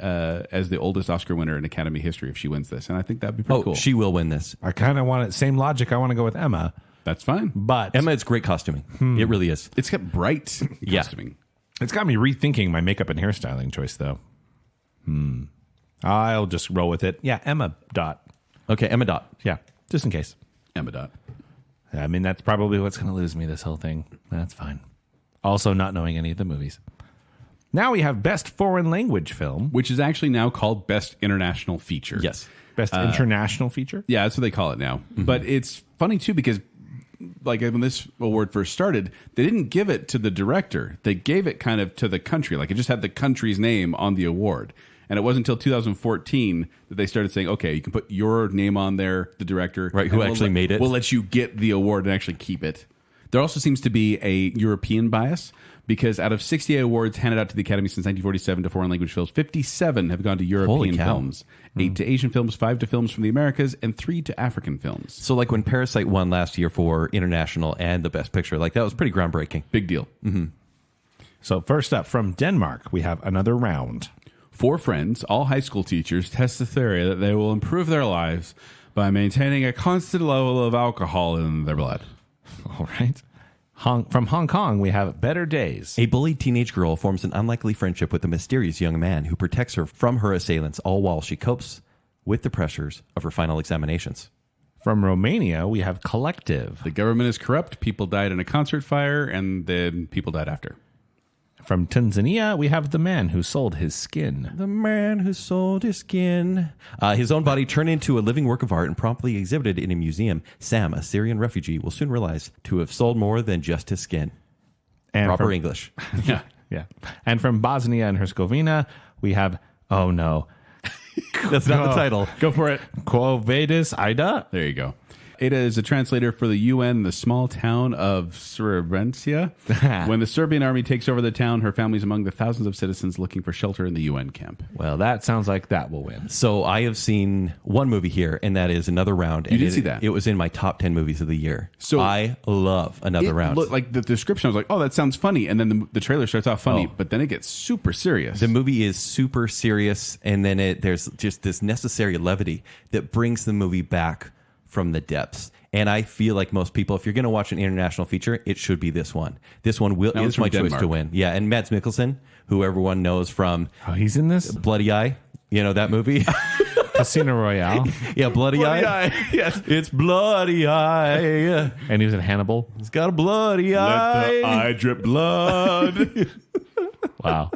C: as the oldest Oscar winner in Academy history if she wins this. And I think that'd be pretty cool.
B: She will win this.
D: I kind of want it. Same logic. I want to go with Emma,
C: That's fine.
D: but
B: Emma, it's great costuming. It really is.
C: It's got bright
B: Yeah.
C: costuming.
D: it's got me rethinking my makeup and hairstyling choice, though. I'll just roll with it. Yeah, Emma Dot.
B: Okay, Emma Dot.
D: Yeah, just in case.
C: Emma Dot.
D: I mean, that's probably what's going to lose me this whole thing. That's fine. Also, not knowing any of the movies. Now we have Best Foreign Language Film.
C: Which is actually now called Best International Feature.
B: Yes.
D: Best International Feature.
C: Yeah, that's what they call it now. But it's funny, too, because like when this award first started, they didn't give it to the director. They gave it kind of to the country. Like it just had the country's name on the award. And it wasn't until 2014 that they started saying, okay, you can put your name on there, the director.
B: Right, who
C: and
B: actually made it.
C: We'll let you get the award and actually keep it. There also seems to be a European bias because out of 68 awards handed out to the Academy since 1947 to foreign language films, 57 have gone to European
B: cow.
C: films, 8 to Asian films, 5 to films from the Americas, and 3 to African films.
B: So like when Parasite won last year for International and the Best Picture, like that was pretty groundbreaking.
C: Big deal.
D: So first up from Denmark, we have Another Round.
C: 4 friends, all high school teachers, test the theory that they will improve their lives by maintaining a constant level of alcohol in their blood.
D: All right. From Hong Kong, we have Better Days.
B: A bullied teenage girl forms an unlikely friendship with a mysterious young man who protects her from her assailants, all while she copes with the pressures of her final examinations.
D: From Romania, we have Collective.
C: The government is corrupt. People died in a concert fire, and then people died after.
D: From Tanzania, we have The Man Who Sold His Skin.
B: The man who sold his skin. His own body turned into a living work of art and promptly exhibited in a museum. Sam, a Syrian refugee, will soon realize to have sold more than just his skin.
D: And
B: Proper English.
C: Yeah.
D: Yeah. And from Bosnia and Herzegovina, we have, oh no.
B: That's not the title.
C: Go for it.
D: Quo Vadis Ida?
C: There you go. Ada is a translator for the UN in the small town of Srebrenica. When the Serbian army takes over the town, her family's among the thousands of citizens looking for shelter in the UN camp.
D: Well, that sounds like that will win.
B: So I have seen one movie here, and that is Another Round.
C: You
B: and
C: did see that?
B: It was in my top 10 movies of the year.
C: So
B: I love Another Round.
C: Looked like the description, I was like, oh, that sounds funny. And then the trailer starts off funny, but then it gets super serious.
B: The movie is super serious, and then there's just this necessary levity that brings the movie back from the depths. And I feel like most people, if you're going to watch an international feature, it should be this one. This one is my choice to win. Yeah, and Mads Mikkelsen, who everyone knows from
D: Oh, he's in this?
B: Bloody Eye. You know that movie?
D: Casino Royale.
B: Yeah, Bloody Eye.
C: Yes.
B: It's Bloody Eye.
D: And he was in Hannibal.
B: It's got a bloody eye.
C: Let the eye drip blood.
D: Wow.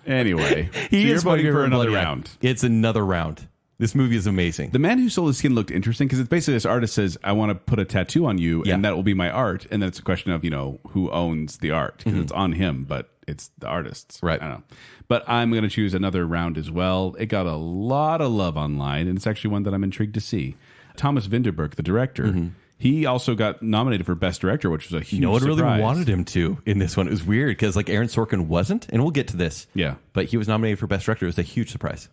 C: Anyway,
B: He
C: so you're
B: is my
C: voting for
B: favorite
C: Another
B: Bloody Eye.
C: Round.
B: It's Another Round. This movie is amazing.
C: The Man Who Sold His Skin looked interesting because it's basically this artist says, I want to put a tattoo on you,
B: Yeah.
C: and that will be my art. And then it's a question of, who owns the art because it's on him, but it's the artist's.
B: Right.
C: I don't know. But I'm going to choose Another Round as well. It got a lot of love online, and it's actually one that I'm intrigued to see. Thomas Vinterberg, the director, he also got nominated for Best Director, which was a huge
B: No one really
C: surprise.
B: wanted him to in this one. It was weird because like Aaron Sorkin wasn't, and we'll get to this.
C: Yeah.
B: But he was nominated for Best Director. It was a huge surprise.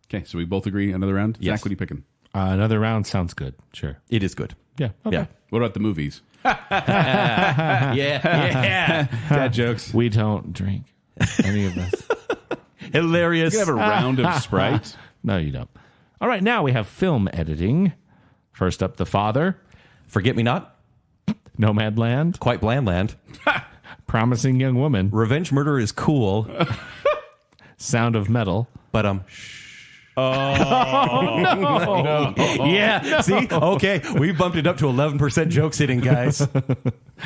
C: Okay, so we both agree Another Round?
B: Yes.
C: Zach, what are you picking?
D: Another Round sounds good. Sure.
B: It is good.
D: Yeah. Okay.
B: Yeah.
C: What about the movies?
B: Yeah.
C: Dad jokes.
D: We don't drink, any of us.
B: Hilarious.
C: You can have a round of Sprite.
D: No, you don't. All right, now we have film editing. First up, The Father,
B: Forget Me Not.
D: Nomadland,
B: Quite Blandland.
D: Promising Young Woman,
B: Revenge Murder is cool,
D: Sound of Metal.
B: but yeah. See, okay, we bumped it up to 11% joke sitting, guys.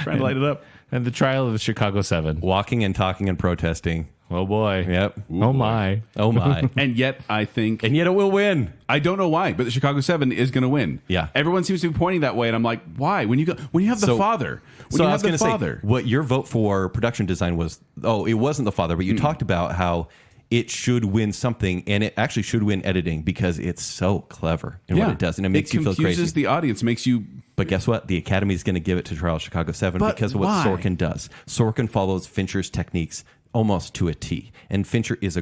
C: Trying to light it up.
D: And The Trial of the Chicago 7.
B: Walking and talking and protesting.
D: Oh, boy.
B: Yep.
D: Oh, my.
B: Oh my.
C: And yet, I think...
B: And yet it will win.
C: I don't know why, but the Chicago 7 is going to win.
B: Yeah.
C: Everyone seems to be pointing that way, and I'm like, why? When you have the father. When you have the father.
B: say, what your vote for production design was, it wasn't The Father, but you talked about how it should win something, and it actually should win editing because it's so clever in what it does, and it makes you feel crazy.
C: It confuses the audience, makes you...
B: But guess what? The Academy is going to give it to Trial of Chicago 7
C: But
B: because of what
C: why?
B: Sorkin does. Sorkin follows Fincher's techniques almost to a T, and Fincher is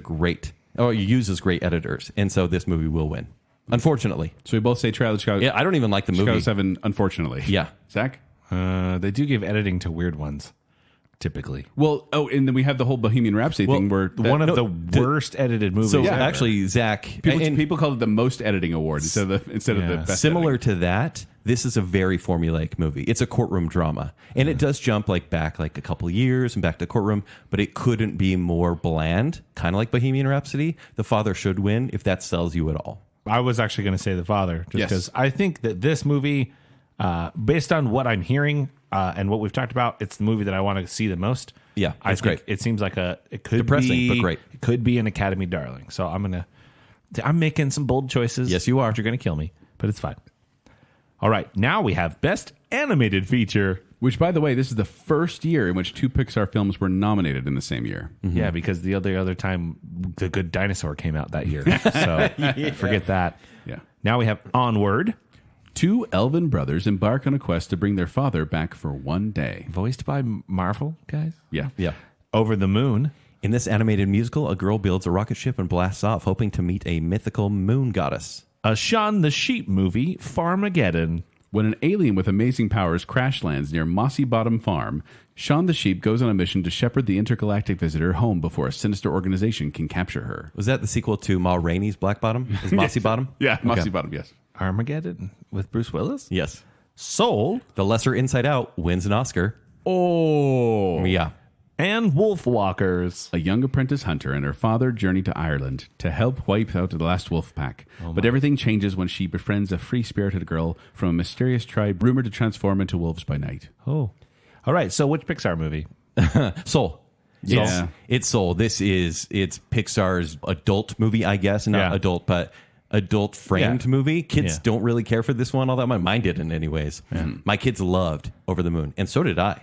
B: uses great editors, and so this movie will win. Unfortunately.
C: So we both say Trial of Chicago...
B: Yeah, I don't even like the movie.
C: Chicago 7, unfortunately.
B: Yeah.
C: Zach?
D: They do give editing to weird ones, typically.
C: Well, and then we have the whole Bohemian Rhapsody thing where...
D: One of the worst edited movies
B: So
D: ever.
B: actually, Zach,
C: People call it the most editing award instead of the best
B: similar
C: editing.
B: to that, this is a very formulaic movie. It's a courtroom drama, and it does jump back a couple years and back to courtroom, but it couldn't be more bland, kind of like Bohemian Rhapsody. The Father should win if that sells you at all.
D: I was actually going to say The Father, just
C: Yes.
D: because I think that this movie, based on what I'm hearing and what we've talked about, it's the movie that I want to see the most.
B: Yeah,
D: I
B: it's
D: think
B: great.
D: It seems like it could
B: Depressing,
D: be,
B: but great.
D: It could be an Academy darling. So I'm making some bold choices.
B: Yes, you are.
D: You're going to kill me, but it's fine. All right, now we have Best Animated Feature.
C: Which, by the way, this is the first year in which 2 Pixar films were nominated in the same year.
D: Yeah, because the other time, The Good Dinosaur came out that year. So forget that.
C: Yeah.
D: Now we have Onward,
C: 2 Elven brothers embark on a quest to bring their father back for one day.
D: voiced by Marvel guys.
C: Yeah.
B: Yeah.
D: Over the Moon,
B: In this animated musical, a girl builds a rocket ship and blasts off, hoping to meet a mythical moon goddess.
D: a Shaun the Sheep movie, Farmageddon.
C: When an alien with amazing powers crash lands near Mossy Bottom Farm, Shaun the Sheep goes on a mission to shepherd the intergalactic visitor home before a sinister organization can capture her.
B: Was that the sequel to Ma Rainey's Black Bottom? Is Mossy Bottom?
C: Yeah, Mossy
B: Okay.
C: Bottom, yes.
D: Armageddon with Bruce Willis.
B: Yes.
D: Soul,
B: The lesser Inside Out wins an Oscar.
C: Oh.
B: Yeah.
D: And Wolf Walkers.
C: A young apprentice hunter and her father journey to Ireland to help wipe out the last wolf pack. But everything changes when she befriends a free-spirited girl from a mysterious tribe rumored to transform into wolves by night.
D: Oh. All right, so which Pixar movie?
B: Soul.
C: Yeah.
B: It's Soul. It's Pixar's adult movie, I guess. Not adult, but adult framed movie. Kids don't really care for this one all that much. Mine didn't anyways. My kids loved Over the Moon, and so did I.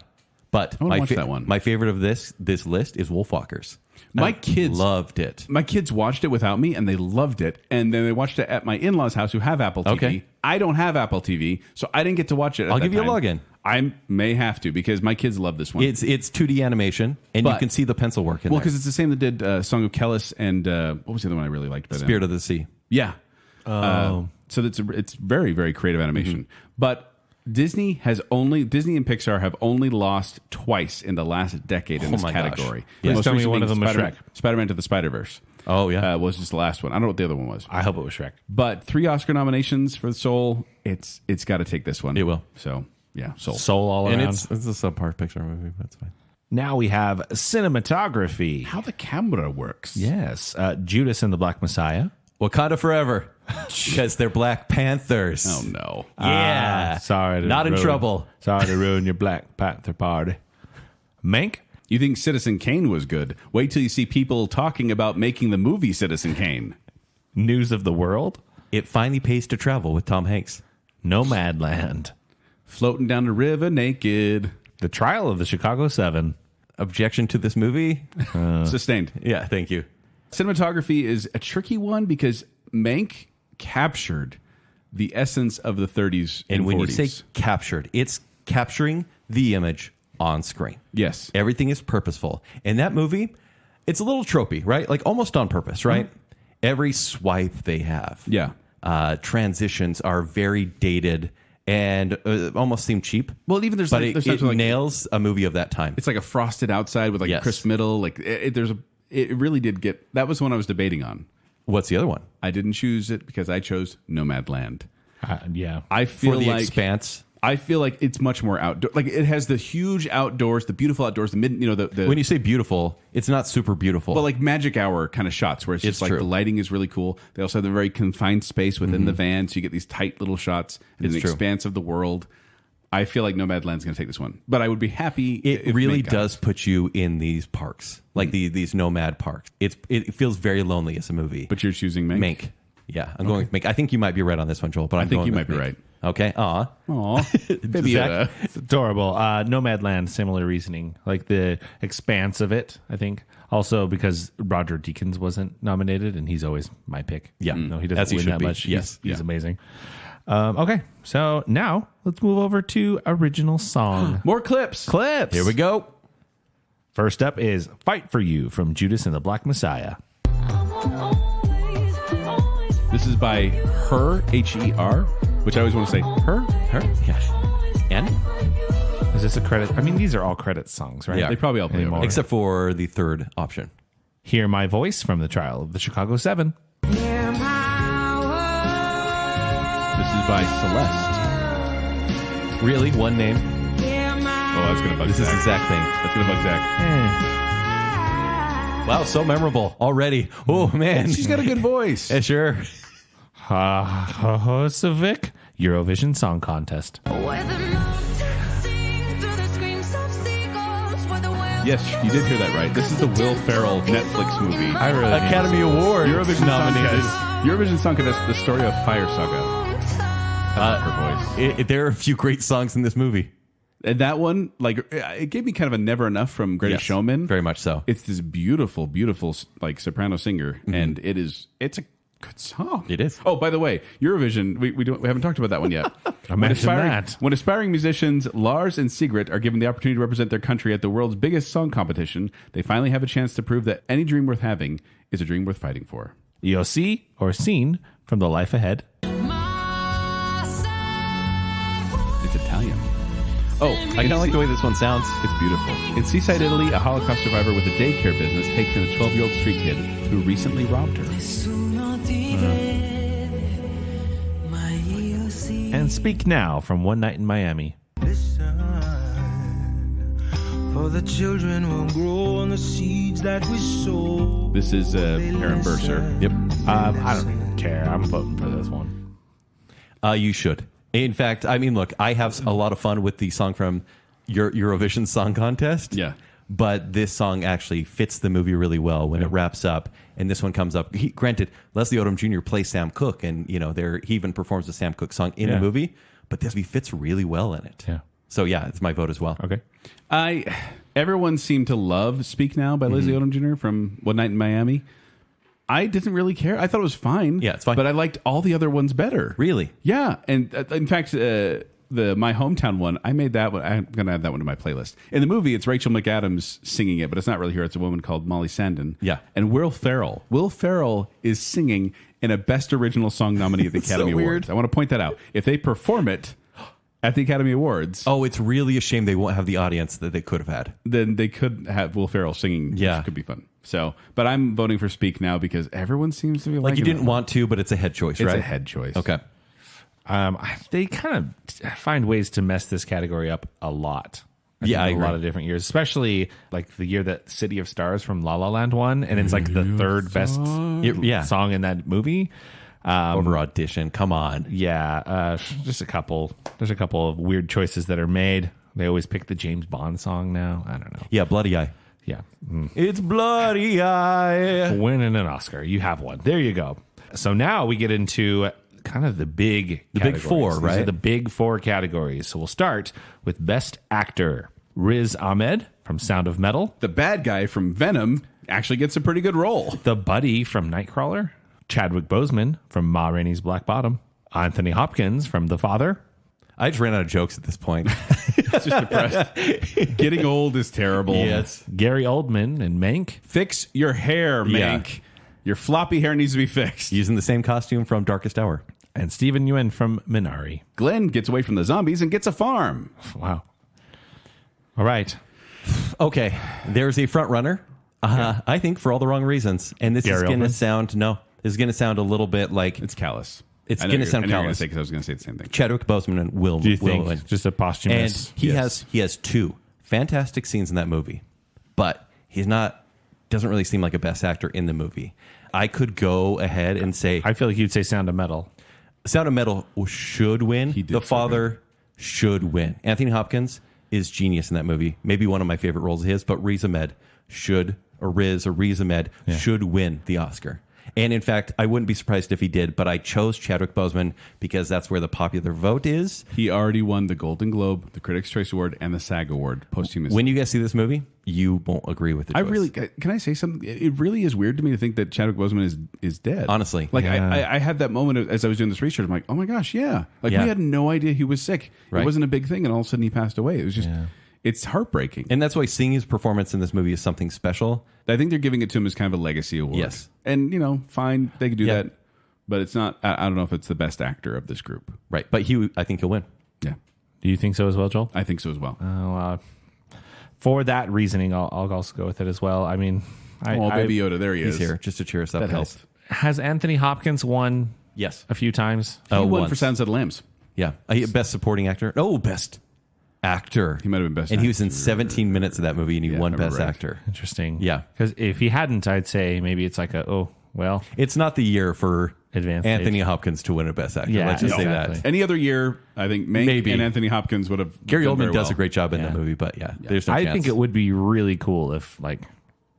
B: But
C: that one.
B: My favorite of this list is Wolfwalkers.
C: My kids
B: loved it.
C: My kids watched it without me, and they loved it. And then they watched it at my in-laws' house, who have Apple TV.
B: Okay.
C: I don't have Apple TV, so I didn't get to watch it.
B: I'll give you a login.
C: I may have to because my kids love this one.
B: It's 2D animation, and you can see the pencil work in there.
C: Well, because it's the same that did Song of Kellis and what was the other one I really liked?
B: Spirit of the Sea.
C: Yeah. So it's very, very creative animation. But Disney and Pixar have only lost twice in the last decade in this category.
B: Gosh. Yeah.
C: Most
D: Tell me
C: recently
D: one of them was Shrek.
C: Spider-Man to the Spider-Verse.
B: Oh, yeah.
C: Was just the last one. I don't know what the other one was.
D: I hope it was Shrek.
C: But 3 Oscar nominations for Soul. It's got to take this one.
B: It will.
C: So, yeah, Soul.
D: Soul all around.
B: And it's a subpar Pixar movie. That's fine.
D: Now we have cinematography.
C: How the camera works.
D: Yes. Judas and the Black Messiah.
B: Wakanda Forever. Because they're Black Panthers.
C: Oh, no.
B: Yeah.
D: Sorry to
B: Not in trouble.
D: Sorry to ruin your Black Panther party. Mank?
C: You think Citizen Kane was good? Wait till you see people talking about making the movie Citizen Kane.
D: News of the World?
B: It finally pays to travel with Tom Hanks.
D: Nomadland.
C: Floating down the river naked.
D: The Trial of the Chicago 7.
B: Objection to this movie?
C: Sustained.
B: Yeah, thank you.
C: Cinematography is a tricky one because Mank captured the essence of the 30s and
B: when
C: 40s.
B: you say captured, it's capturing the image on screen.
C: Yes.
B: Everything is purposeful. And that movie, it's a little tropey, right? Like almost on purpose, right? Every swipe they have.
C: Yeah.
B: Transitions are very dated and almost seem cheap.
C: Well, even there's
B: it nails a movie of that time.
C: It's like a frosted outside with like a crisp middle. Like it really did get. That was one I was debating on.
B: What's the other one?
C: I didn't choose it because I chose Nomadland.
D: Yeah.
C: I feel
B: For the
C: like
B: Expanse.
C: I feel like it's much more outdoor. Like it has the huge outdoors, the beautiful outdoors, the mid. The
B: When you say beautiful, it's not super beautiful.
C: well, like magic hour kind of shots where it's just like
B: true.
C: the lighting is really cool. They also have the very confined space within the van, so you get these tight little shots and an
B: true.
C: expanse of the world. I feel like Nomadland's going to take this one, but I would be happy.
B: It
C: if
B: really
C: Mank got
B: does put you in these parks, like these nomad parks. It feels very lonely as a movie.
C: But you're choosing Mank.
B: Mank. Yeah, I'm going with Mank. I think you might be right on this one, Joel, but
C: I think you might be right.
B: Okay. Aw.
C: Baby Yoda.
D: It's adorable. Nomadland, similar reasoning. Like the expanse of it, I think. Also because Roger Deakins wasn't nominated, and he's always my pick.
B: Yeah.
D: No, he
B: As
D: doesn't
B: he
D: win
B: should
D: that
B: be.
D: much.
B: Yes.
D: He's amazing. Okay, so now let's move over to original song.
C: More clips.
D: Clips.
B: Here we go.
D: First up is Fight For You from Judas and the Black Messiah.
C: This is by Her, H-E-R, which I always want to say her.
B: Yeah. And?
D: Is this a credit? I mean, these are all credit songs, right?
B: Yeah.
C: They probably all play
D: Anymore.
C: over.
B: Except for the third option.
D: Hear My Voice from the Trial of the Chicago 7.
C: This is by Celeste.
B: Really? One name?
C: Oh, that's going to bug
B: This is
C: Zach.
B: exact thing.
C: That's going to bug Zach.
B: Wow, so memorable already. Oh, man.
C: She's got a good voice.
B: Yeah, sure.
D: Civic Eurovision Song Contest.
C: Yes, you did hear that right. This is the Will Ferrell Netflix movie.
D: I really
B: Academy Award
C: Eurovision
B: nominated.
C: Eurovision Song Contest, the story of Fire Saga. I love her voice.
B: There are a few great songs in this movie.
C: And that one, like, it gave me kind of a Never Enough from Greatest
B: Yes,
C: Showman.
B: very much so.
C: It's this beautiful, beautiful, like, soprano singer, and it's a good song.
B: It is.
C: Oh, by the way, Eurovision, we haven't talked about that one yet.
D: Imagine that.
C: When aspiring musicians Lars and Sigrid are given the opportunity to represent their country at the world's biggest song competition, they finally have a chance to prove that any dream worth having is a dream worth fighting for.
D: You'll see or seen from The Life Ahead.
C: It's Italian.
B: Oh, I kind of like the way this one sounds.
C: It's beautiful. In Seaside, Italy, a Holocaust survivor with a daycare business takes in a 12-year-old street kid who recently robbed her.
D: And Speak Now from One Night in Miami.
E: For For the children will grow on the seeds that we sow.
C: This is Aaron Burser.
B: Yep.
D: I don't even care. I'm voting for this one.
B: You should. In fact, I mean, look, I have a lot of fun with the song from your Eurovision Song Contest.
C: Yeah.
B: But this song actually fits the movie really well when it wraps up. And this one comes up. Granted, Leslie Odom Jr. plays Sam Cooke, and he even performs the Sam Cooke song in the movie. But this movie fits really well in it.
D: Yeah.
B: So yeah, it's my vote as well.
D: Okay.
C: Everyone seemed to love "Speak Now" by Leslie Odom Jr. from One Night in Miami. I didn't really care. I thought it was fine.
B: Yeah, it's fine.
C: But I liked all the other ones better.
B: Really?
C: Yeah. And in fact, the My Hometown one, I made that one. I'm going to add that one to my playlist. In the movie, it's Rachel McAdams singing it, but it's not really her. It's a woman called Molly Sandon.
B: Yeah.
C: And Will Ferrell. Will Ferrell is singing in a Best Original Song nominee at the Academy
B: so weird.
C: Awards. I want to point that out. If they perform it at the Academy Awards,
B: Oh, it's really a shame they won't have the audience that they could have had.
C: then they could have Will Ferrell singing.
B: Yeah.
C: Which could be fun. So, but I'm voting for Speak Now because everyone seems to be
B: Like
C: liking
B: you didn't
C: it.
B: want to, but it's a head choice,
C: It's
B: right?
C: a head choice.
B: Okay.
D: They kind of find ways to mess this category up a lot.
B: Yeah, I
D: think, a
B: agree.
D: lot of different years, especially like the year that City of Stars from La La Land won, and it's like the third best song in that movie.
B: Over audition. Come on.
D: Yeah, just a couple. There's a couple of weird choices that are made. They always pick the James Bond song now. I don't know.
B: Yeah, Bloody Eye.
D: Yeah,
B: It's Bloody Eye.
D: winning an Oscar. You have one. There you go. So now we get into kind of the big
B: big four,
D: These
B: right?
D: are the big four categories. So we'll start with Best Actor. Riz Ahmed from Sound of Metal.
C: The bad guy from Venom actually gets a pretty good role.
D: The Buddy from Nightcrawler. Chadwick Boseman from Ma Rainey's Black Bottom. Anthony Hopkins from The Father.
B: I just ran out of jokes at this point.
C: Just depressed. Getting old is terrible.
B: Yes.
D: Gary Oldman in Mank.
C: Fix your hair,
B: Yeah.
C: Mank. Your floppy hair needs to be fixed.
B: Using the same costume from Darkest Hour.
D: And Stephen Yeun from Minari.
C: Glenn gets away from the zombies and gets a farm.
D: Wow. All right.
B: Okay, there's a front runner. I think for all the wrong reasons, and this is
D: Gary
B: going to
D: Oldman?
B: sound a little bit like
C: It's callous.
B: It's
C: I know
B: gonna
C: you're-
B: sound
C: I know you're
B: callous.
C: say because I was going to say the same thing.
B: Chadwick Boseman will.
D: Do you
B: will
D: think
B: win.
D: just a
B: And
D: posthumous?
B: he has two fantastic scenes in that movie, but doesn't really seem like a best actor in the movie. I could go ahead and say
D: I feel like you'd say Sound of Metal.
B: Sound of Metal should win.
C: He did
B: The
C: so
B: Father should win. Anthony Hopkins is genius in that movie. Maybe one of my favorite roles of his, but Riz Ahmed should win the Oscar. And in fact, I wouldn't be surprised if he did, but I chose Chadwick Boseman because that's where the popular vote is.
C: He already won the Golden Globe, the Critics' Choice Award, and the SAG Award posthumously.
B: When you guys see this movie, you won't agree with the choice.
C: Can I say something? It really is weird to me to think that Chadwick Boseman is dead.
B: Honestly.
C: like
D: Yeah.
C: I had that moment as I was doing this research. I'm like, oh my gosh, yeah. Like
B: Yeah.
C: we had no idea he was sick.
B: Right.
C: It wasn't a big thing, and all of a sudden he passed away. It was just, it's heartbreaking.
B: And that's why seeing his performance in this movie is something special.
C: I think they're giving it to him as kind of a legacy award.
B: Yes.
C: And fine, they could do
B: Yeah.
C: that, but it's not. I don't know if it's the best actor of this group.
B: Right. But I think he'll win.
C: Yeah,
D: Do you think so as well, Joel?
C: I think so as well.
D: For that reasoning, I'll also go with it as well. I mean,
C: Baby Yoda, there he
B: He's
C: is.
B: here just to cheer us up,
C: That
B: guys.
C: helped.
D: has Anthony Hopkins won
B: Yes.
D: a few times?
C: He won
B: once.
C: for Sounds of the Lambs.
B: Yeah. Best supporting actor. Oh, best actor.
C: He might have been best
B: And he was in
C: actor.
B: 17 minutes of that movie, and he
C: Yeah,
B: won
C: I remember
B: best
C: right.
B: actor.
D: Interesting.
B: Yeah.
D: Because if he hadn't, I'd say maybe it's like
B: It's not the year for
D: Advanced
B: Anthony
D: age.
B: Hopkins to win a best actor.
D: Yeah,
B: Let's just say
D: exactly.
B: that.
C: Any other year, I think Mank
B: Maybe.
C: and Anthony Hopkins would have.
B: Gary
C: done
B: Oldman
C: very
B: does
C: well.
B: a great job in
D: Yeah.
B: that movie, but there's no
D: I
B: chance.
D: think it would be really cool if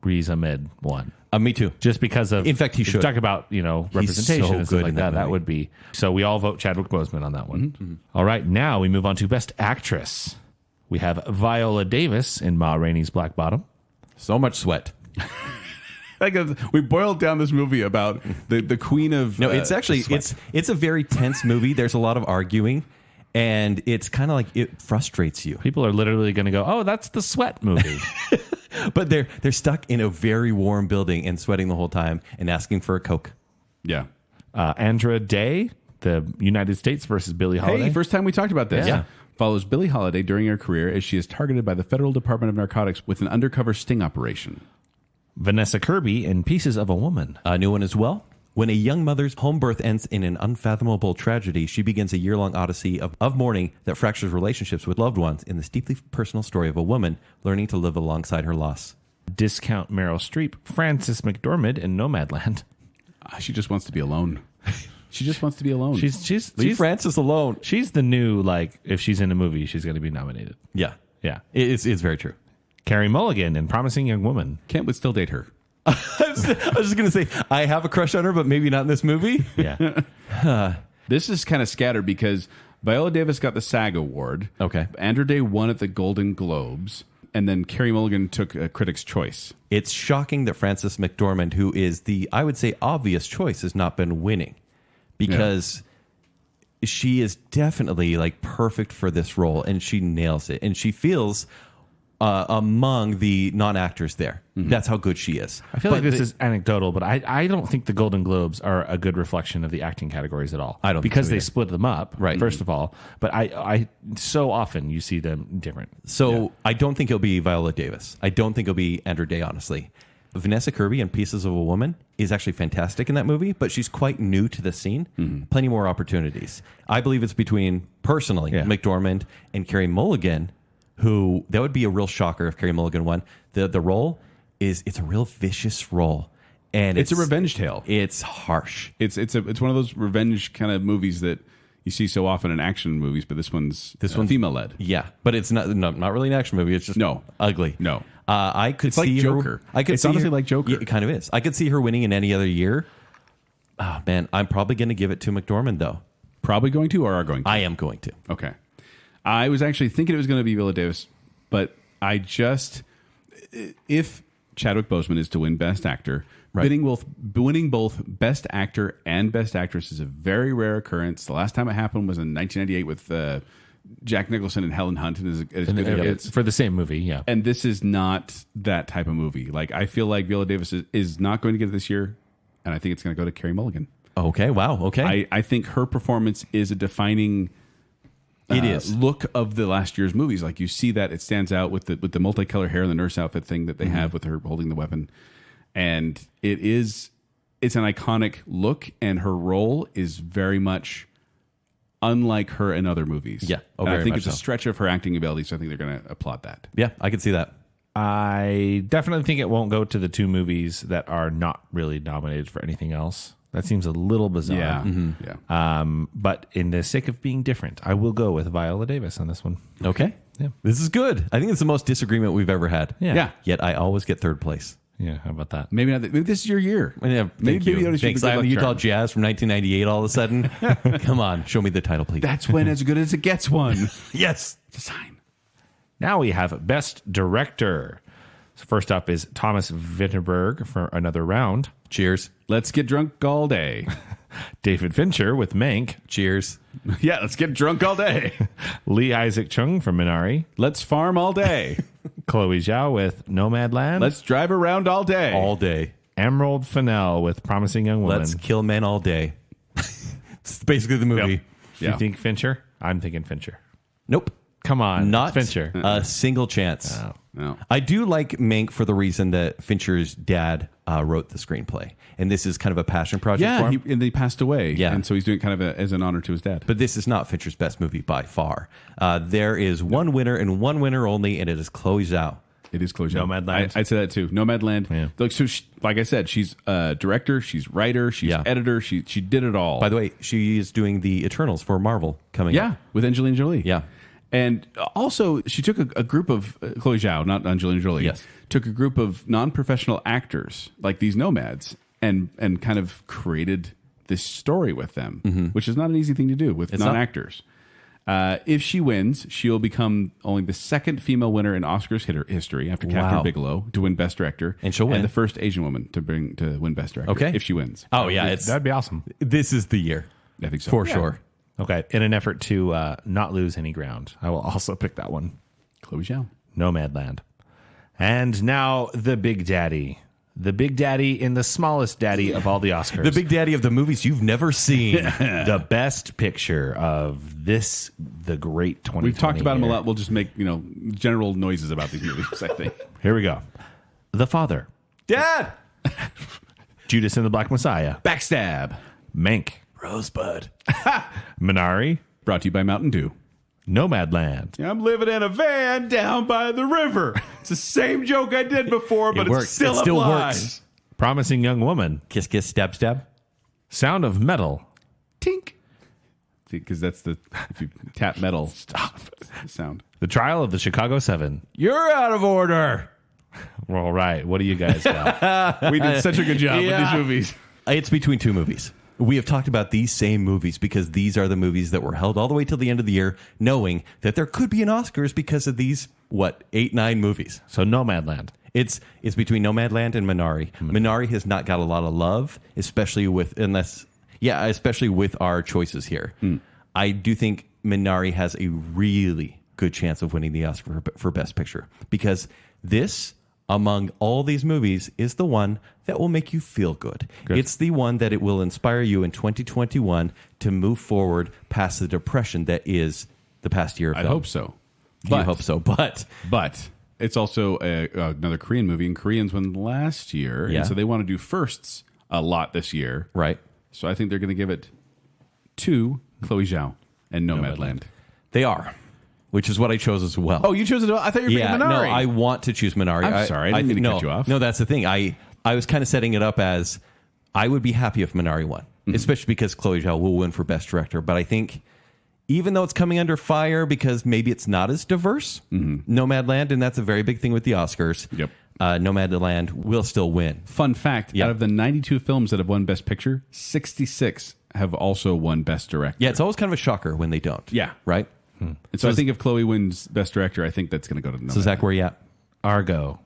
D: Riz Ahmed won.
B: Me too.
D: Just because of,
B: In fact, he
D: if you
B: should.
D: talk about representation
B: so
D: and stuff
B: good
D: like
B: in
D: that.
B: that
D: That
B: movie.
D: would be so. We all vote Chadwick Boseman on that one. All right, now we move on to Best Actress. We have Viola Davis in Ma Rainey's Black Bottom.
B: So much sweat.
C: We boiled down this movie about the queen of.
B: No, it's actually
C: sweat.
B: it's a very tense movie. There's a lot of arguing, and it's kind of like it frustrates you.
D: People are literally going to go, "Oh, that's the sweat movie."
B: But they're stuck in a very warm building and sweating the whole time and asking for a Coke.
C: Yeah.
D: Andra Day, the United States versus Billie Holiday.
C: Hey, first time we talked about this.
B: Yeah.
C: Follows Billie Holiday during her career as she is targeted by the Federal Department of Narcotics with an undercover sting operation.
D: Vanessa Kirby in Pieces of a Woman.
B: A new one as well. When a young mother's home birth ends in an unfathomable tragedy, she begins a year-long odyssey of mourning that fractures relationships with loved ones in this deeply personal story of a woman learning to live alongside her loss.
D: Discount Meryl Streep, Frances McDormand in Nomadland.
C: She just wants to be alone. She just wants to be alone.
B: Leave Frances alone.
D: She's the new, like, if she's in a movie, she's going to be nominated.
B: Yeah.
D: Yeah.
B: It's very true.
D: Carrie Mulligan in Promising Young Woman.
C: Kent would still date her.
B: I was just going to say, I have a crush on her, but maybe not in this movie.
D: Yeah.
C: This is kind of scattered because Viola Davis got the SAG Award.
B: Okay.
C: Andrew Day won at the Golden Globes. And then Carey Mulligan took a Critics' Choice.
B: It's shocking that Frances McDormand, who is the, I would say, obvious choice, has not been winning. Because she is definitely like perfect for this role, and she nails it. And she feels among the non-actors there. Mm-hmm. That's how good she is.
D: I feel like this is anecdotal, but I don't think the Golden Globes are a good reflection of the acting categories at all.
B: I don't
D: because
B: think so
D: they
B: either.
D: split them up,
B: right?
D: First of all, but I so often you see them different.
B: So I don't think it'll be Viola Davis. I don't think it'll be Andrew Day, honestly. Vanessa Kirby in Pieces of a Woman is actually fantastic in that movie, but she's quite new to the scene. Mm-hmm. Plenty more opportunities. I believe it's between, personally, McDormand and Carey Mulligan, who, that would be a real shocker if Carey Mulligan won. The role it's a real vicious role. And
C: it's a revenge tale.
B: It's harsh.
C: It's one of those revenge kind of movies that you see so often in action movies, but this one's female led.
B: Yeah, but it's not really an action movie. It's just ugly.
C: No.
B: I could
C: it's
B: see
C: like Joker.
B: It's
C: honestly like Joker.
B: Yeah, it kind of is. I could see her winning in any other year. Oh man, I'm probably going to give it to McDormand though.
C: Probably going to or are going to?
B: I am going to.
C: Okay. I was actually thinking it was going to be Viola Davis, but if Chadwick Boseman is to win Best Actor, winning both Best Actor and Best Actress is a very rare occurrence. The last time it happened was in 1998 with Jack Nicholson and Helen Hunt
D: For the same movie, yeah.
C: And this is not that type of movie. Like, I feel like Viola Davis is not going to get it this year, and I think it's going to go to Carey Mulligan.
B: Okay, wow, okay.
C: I think her performance is a defining look of the last year's movies. Like, you see that it stands out with the multicolored hair and the nurse outfit thing that they have with her holding the weapon, and it's an iconic look, and her role is very much unlike her in other movies.
B: Yeah,
C: I think it's a stretch of her acting ability, so I think they're going to applaud that.
B: Yeah, I can see that.
D: I definitely think it won't go to the two movies that are not really nominated for anything else. That seems a little bizarre.
C: Yeah. Mm-hmm.
D: Yeah. But in the sake of being different, I will go with Viola Davis on this one.
B: Okay.
D: Yeah.
B: This is good. I think it's the most disagreement we've ever had.
D: Yeah.
B: Yet I always get third place.
D: Yeah, how about that?
C: Maybe not. Maybe this is your year.
B: Yeah,
C: maybe
B: Baby Yoda. Thanks. I'm the Utah Jazz from 1998. All of a sudden, come on, show me the title, please.
C: That's when As Good as It Gets one.
B: Yes,
C: it's a sign.
D: Now we have Best Director. So first up is Thomas Vinterberg for Another Round.
B: Cheers.
C: Let's get drunk all day.
D: David Fincher with Mank.
B: Cheers.
C: Yeah, let's get drunk all day.
D: Lee Isaac Chung from Minari.
C: Let's farm all day.
D: Chloe Zhao with Nomadland.
C: Let's drive around all day.
B: All day.
D: Emerald Fennell with Promising Young Woman.
B: Let's kill men all day. It's basically the movie.
D: Yep. You think Fincher? I'm thinking Fincher.
B: Nope.
D: Come on.
B: Not
D: Fincher.
B: A single chance.
C: No.
B: I do like Mank for the reason that Fincher's dad wrote the screenplay. And this is kind of a passion project for him.
C: And he passed away.
B: Yeah.
C: And so he's doing it kind of as an honor to his dad.
B: But this is not Fincher's best movie by far. There is one winner and one winner only, and it is Chloe Zhao.
C: It is Chloe Zhao.
D: Nomadland.
C: I'd say that too. Nomadland.
D: Yeah.
C: Like, so like I said, she's director, she's writer, she's editor. She did it all.
B: By the way, she is doing the Eternals for Marvel coming up.
C: With Angelina Jolie.
B: Yeah.
C: And also, she took a group of Chloe Zhao, not Angelina Jolie.
B: Yes.
C: Took a group of non-professional actors like these nomads and kind of created this story with them, which is not an easy thing to do with non-actors. If she wins, she'll become only the second female winner in Oscars history after Catherine Bigelow to win Best Director,
B: and she'll win,
C: and the first Asian woman to win Best Director.
B: Okay,
C: if she wins.
B: Oh yeah,
D: that'd be awesome.
B: This is the year.
C: I think so
B: for sure.
D: Okay, in an effort to not lose any ground, I will also pick that one.
C: Chloe Zhao.
D: Nomadland. And now the Big Daddy. The Big Daddy in the smallest daddy of all the Oscars.
B: The Big Daddy of the movies you've never seen.
D: The best picture of the great 2020
C: We've talked about
D: year.
C: them a lot. We'll just make general noises about these movies, I think.
D: Here we go. The Father.
B: Dad!
D: Judas and the Black Messiah.
C: Backstab.
D: Mank.
B: Rosebud.
D: Minari.
C: Brought to you by Mountain Dew.
D: Nomadland.
C: I'm living in a van down by the river. It's the same joke I did before, but it still applies.
B: Works.
D: Promising Young Woman.
B: Kiss, kiss, stab, stab.
D: Sound of Metal.
C: Tink. Because that's if you tap metal.
D: Stop.
C: Sound.
D: The Trial of the Chicago 7.
B: You're out of order.
D: Well, all right. What do you guys got?
C: We did such a good job with these movies.
B: It's between two movies. We have talked about these same movies because these are the movies that were held all the way till the end of the year, knowing that there could be an Oscars because of these, 8, 9 movies.
D: So Nomadland.
B: It's between Nomadland and Minari. Minari has not got a lot of love, especially with our choices here. I do think Minari has a really good chance of winning the Oscar for Best Picture because this, among all these movies, is the one that will make you feel good. It's the one that it will inspire you in 2021 to move forward past the depression that is the past year of film.
C: I hope so.
B: You hope so, but
C: it's also another Korean movie, and Koreans won last year, and so they want to do firsts a lot this year.
B: Right.
C: So I think they're going to give it to Chloe Zhao and Nomadland.
B: They are. Which is what I chose as well.
C: Oh, you chose it? I thought you were picking Minari.
B: No, I want to choose Minari.
C: I'm sorry, I didn't mean to cut you off.
B: No, that's the thing. I was kind of setting it up as I would be happy if Minari won, especially because Chloe Zhao will win for Best Director. But I think even though it's coming under fire because maybe it's not as diverse, Nomadland, and that's a very big thing with the Oscars, Nomadland will still win.
C: Fun fact, out of the 92 films that have won Best Picture, 66 have also won Best Director.
B: Yeah, it's always kind of a shocker when they don't.
C: Yeah.
B: Right?
C: And so I think if Chloe wins Best Director, I think that's going to go to Nomadland.
B: So Zach, where are you at?
D: Argo.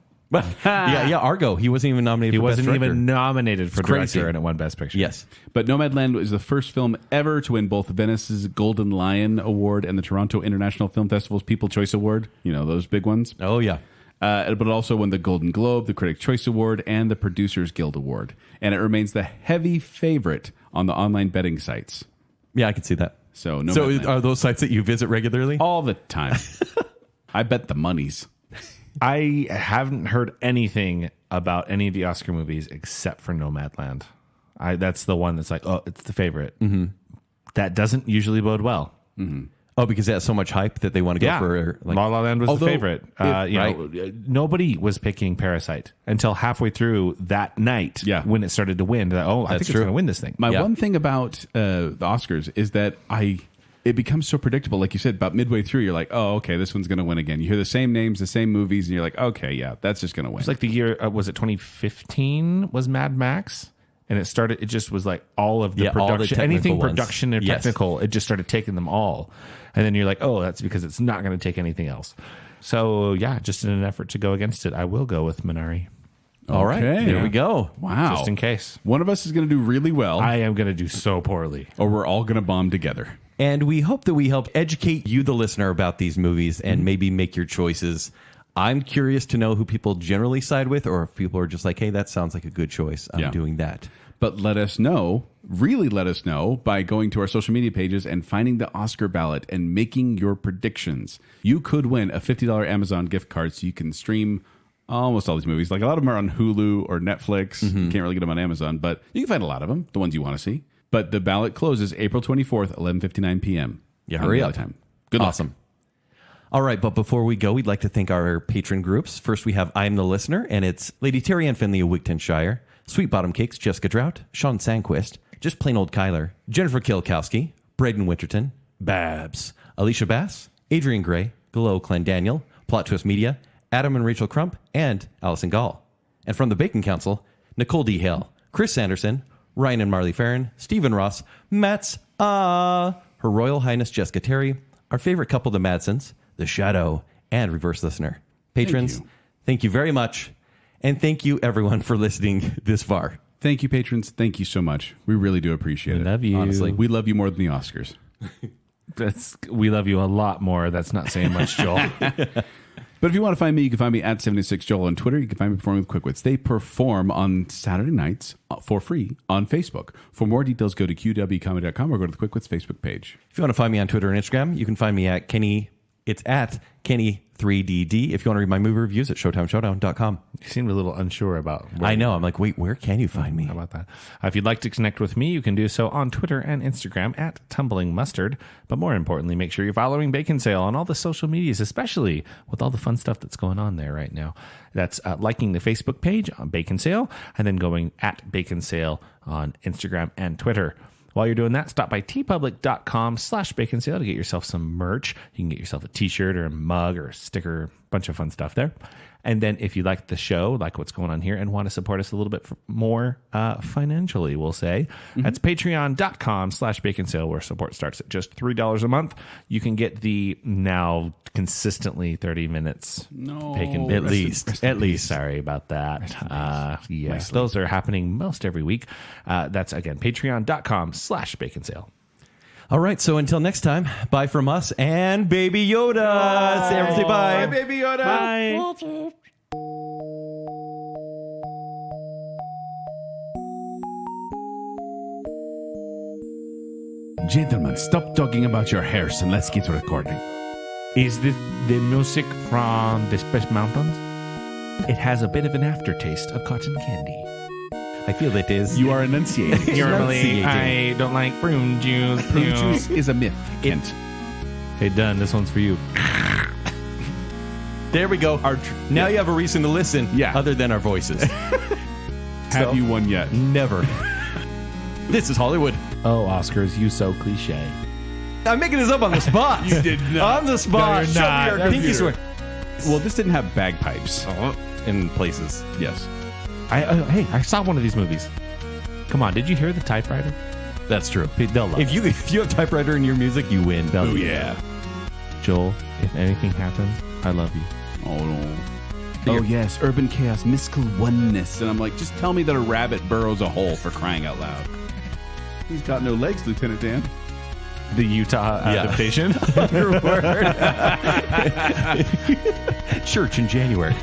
B: Argo. He wasn't even nominated for Best Director.
D: He wasn't even nominated for
B: crazy.
D: Director, and it won Best Picture.
B: Yes.
C: But Nomadland was the first film ever to win both Venice's Golden Lion Award and the Toronto International Film Festival's People Choice Award. You know, those big ones.
B: Oh, yeah.
C: But it also won the Golden Globe, the Critics' Choice Award, and the Producers Guild Award. And it remains the heavy favorite on the online betting sites.
B: Yeah, I can see that.
C: So
B: are those sites that you visit regularly?
C: All the time. I bet the monies.
D: I haven't heard anything about any of the Oscar movies except for Nomadland. That's the one that's like, oh, it's the favorite. That doesn't usually bode well.
B: Oh, because it has so much hype that they want to go for...
D: La La Land was the favorite. Nobody was picking Parasite until halfway through that night when it started to win. I think it's going to win this thing.
C: My one thing about the Oscars is that it becomes so predictable. Like you said, about midway through, you're like, oh, okay, this one's going to win again. You hear the same names, the same movies, and you're like, okay, yeah, that's just going to win.
D: It's like the year, was it 2015 was Mad Max? And it just was like all of the production, anything
B: ones.
D: Production or technical, it just started taking them all. And then you're like, oh, that's because it's not going to take anything else. So, yeah, just in an effort to go against it, I will go with Minari.
B: All right, there we go.
C: Wow.
D: Just in case.
C: One of us is going to do really well.
D: I am going to do so poorly.
C: Or we're all going to bomb together.
B: And we hope that we help educate you, the listener, about these movies and maybe make your choices. I'm curious to know who people generally side with, or if people are just like, hey, that sounds like a good choice. I'm doing that.
C: But let us know, really let us know, by going to our social media pages and finding the Oscar ballot and making your predictions. You could win a $50 Amazon gift card so you can stream almost all these movies. Like a lot of them are on Hulu or Netflix. You can't really get them on Amazon, but you can find a lot of them, the ones you want to see. But the ballot closes April 24th, 11:59 p.m.
B: Yeah, hurry up.
C: Time. Good luck.
B: Awesome. All right, but before we go, we'd like to thank our patron groups. First, we have I'm the Listener, and it's Lady Terry Ann Finley of Wigtonshire, Sweet Bottom Cakes, Jessica Drought, Sean Sandquist, Just Plain Old Kyler, Jennifer Kilkowski, Braden Winterton, Babs, Alicia Bass, Adrian Gray, Glow Clendaniel, Plot Twist Media, Adam and Rachel Crump, and Allison Gall. And from the Bacon Council, Nicole D. Hale, Chris Sanderson, Ryan and Marley Farron, Stephen Ross, Mats, Her Royal Highness Jessica Terry, our favorite couple, the Madsons, The Shadow, and Reverse Listener. Patrons, thank you very much. And thank you, everyone, for listening this far.
C: Thank you, patrons. Thank you so much. We really do appreciate it.
D: We love you.
C: Honestly, we love you more than the Oscars.
D: We love you a lot more. That's not saying much, Joel.
C: But if you want to find me, you can find me at 76Joel on Twitter. You can find me performing with Quick Wits. They perform on Saturday nights for free on Facebook. For more details, go to qwcomedy.com or go to the Quick Wits Facebook page.
B: If you want to find me on Twitter and Instagram, you can find me at Kenny. It's at Kenny 3DD. If you want to read my movie reviews at ShowtimeShowdown.com.
D: You seemed a little unsure about
B: I know. I'm like, wait, where can you find me?
D: How about that? If you'd like to connect with me, you can do so on Twitter and Instagram at Tumbling Mustard. But more importantly, make sure you're following Baconsale on all the social medias, especially with all the fun stuff that's going on there right now. That's liking the Facebook page on Baconsale and then going at Baconsale on Instagram and Twitter. While you're doing that, stop by tpublic.com/Baconsale to get yourself some merch. You can get yourself a t-shirt or a mug or a sticker, a bunch of fun stuff there. And then if you like the show, like what's going on here, and want to support us a little bit more financially, we'll say, that's patreon.com/Baconsale, where support starts at just $3 a month. You can get the now consistently 30 minutes.
C: No.
B: At least.
D: Sorry about that. Yes, those are happening most every week. That's, again, patreon.com/Baconsale.
B: All right, so until next time, bye from us and Baby Yoda. Say everything, bye.
C: Bye, Baby Yoda.
D: Bye.
C: Gentlemen, stop talking about your hairs and let's get recording.
D: Is this the music from the Space Mountains? It has a bit of an aftertaste of cotton candy.
B: I feel it is.
C: You are enunciating.
D: Normally, I don't like prune juice.
C: Prune juice is a myth, Kent.
D: Hey, Dunn, this one's for you.
B: There we go. Now you have a reason to listen.
C: Yeah.
B: Other than our voices.
C: Have you won yet?
B: Never. This is Hollywood.
D: Oh, Oscars, you so cliche.
B: I'm making this up on the spot.
C: You did not.
B: On the spot.
D: No, you're
B: Show
D: not.
B: me your
D: That's
B: pinky
D: your-
B: swear.
C: Well, this didn't have bagpipes.
B: In places.
C: Yes.
D: Hey, I saw one of these movies. Come on, did you hear the typewriter?
B: That's true.
D: They'll love
B: If you have typewriter in your music, you win.
C: Oh, yeah.
D: Joel, if anything happens, I love you.
C: Oh, no. Oh, yes. Urban chaos, mystical oneness. And I'm like, just tell me that a rabbit burrows a hole, for crying out loud. He's got no legs, Lieutenant Dan.
D: The Utah adaptation.
B: Church in January.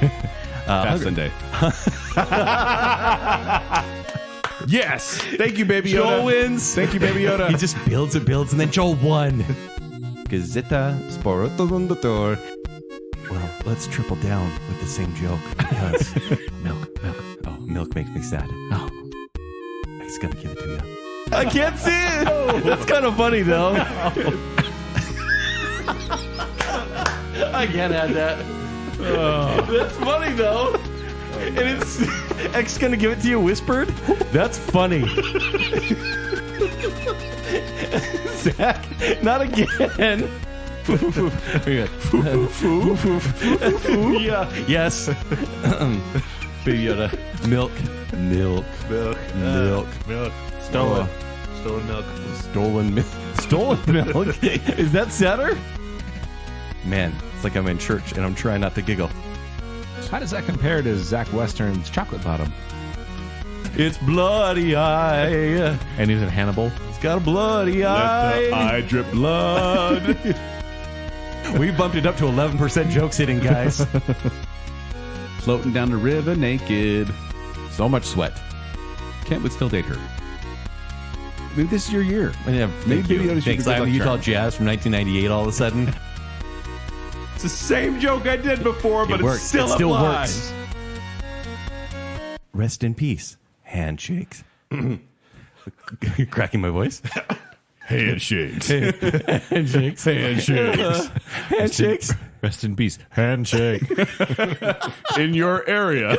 C: Fast Sunday. Yes. Thank you, Baby Yoda.
B: Joel wins.
C: Thank you, Baby Yoda.
B: He just builds and builds, and then Joel won. Gazeta Sporotolundator. Well, let's triple down with the same joke because milk. Oh, milk makes me sad. Oh, I just gotta give it to you. I can't see it. That's kind of funny though. I can't add that. That's funny though. And it's X gonna give it to you whispered. That's funny. Zach, not again. Yeah. Yes. Baby Yoda. Milk. Stolen milk. Stolen milk. Is that sadder? Man, it's like I'm in church and I'm trying not to giggle.
D: How does that compare to Zach Western's Chocolate Bottom?
B: It's bloody eye.
D: And he's in Hannibal.
B: It's got a bloody eye.
C: Let the eye drip blood.
B: We bumped it up to 11% jokes hitting, guys.
C: Floating down the river naked.
B: So much sweat.
C: Kent would still date her. Maybe this is your year.
B: Yeah,
C: Maybe
B: thank
C: Baby
B: you.
C: Yoda should
B: Thanks.
C: be
B: I
C: good
B: have
C: luck
B: Utah
C: charm.
B: Jazz from 1998 all of a sudden.
C: It's the same joke I did before, but
B: It works.
C: it still applies.
B: works. Rest in peace. Handshakes. Cracking my voice.
C: Handshakes.
B: Handshakes.
C: Handshakes.
B: Handshakes.
D: Rest in peace. Handshake.
C: In your area.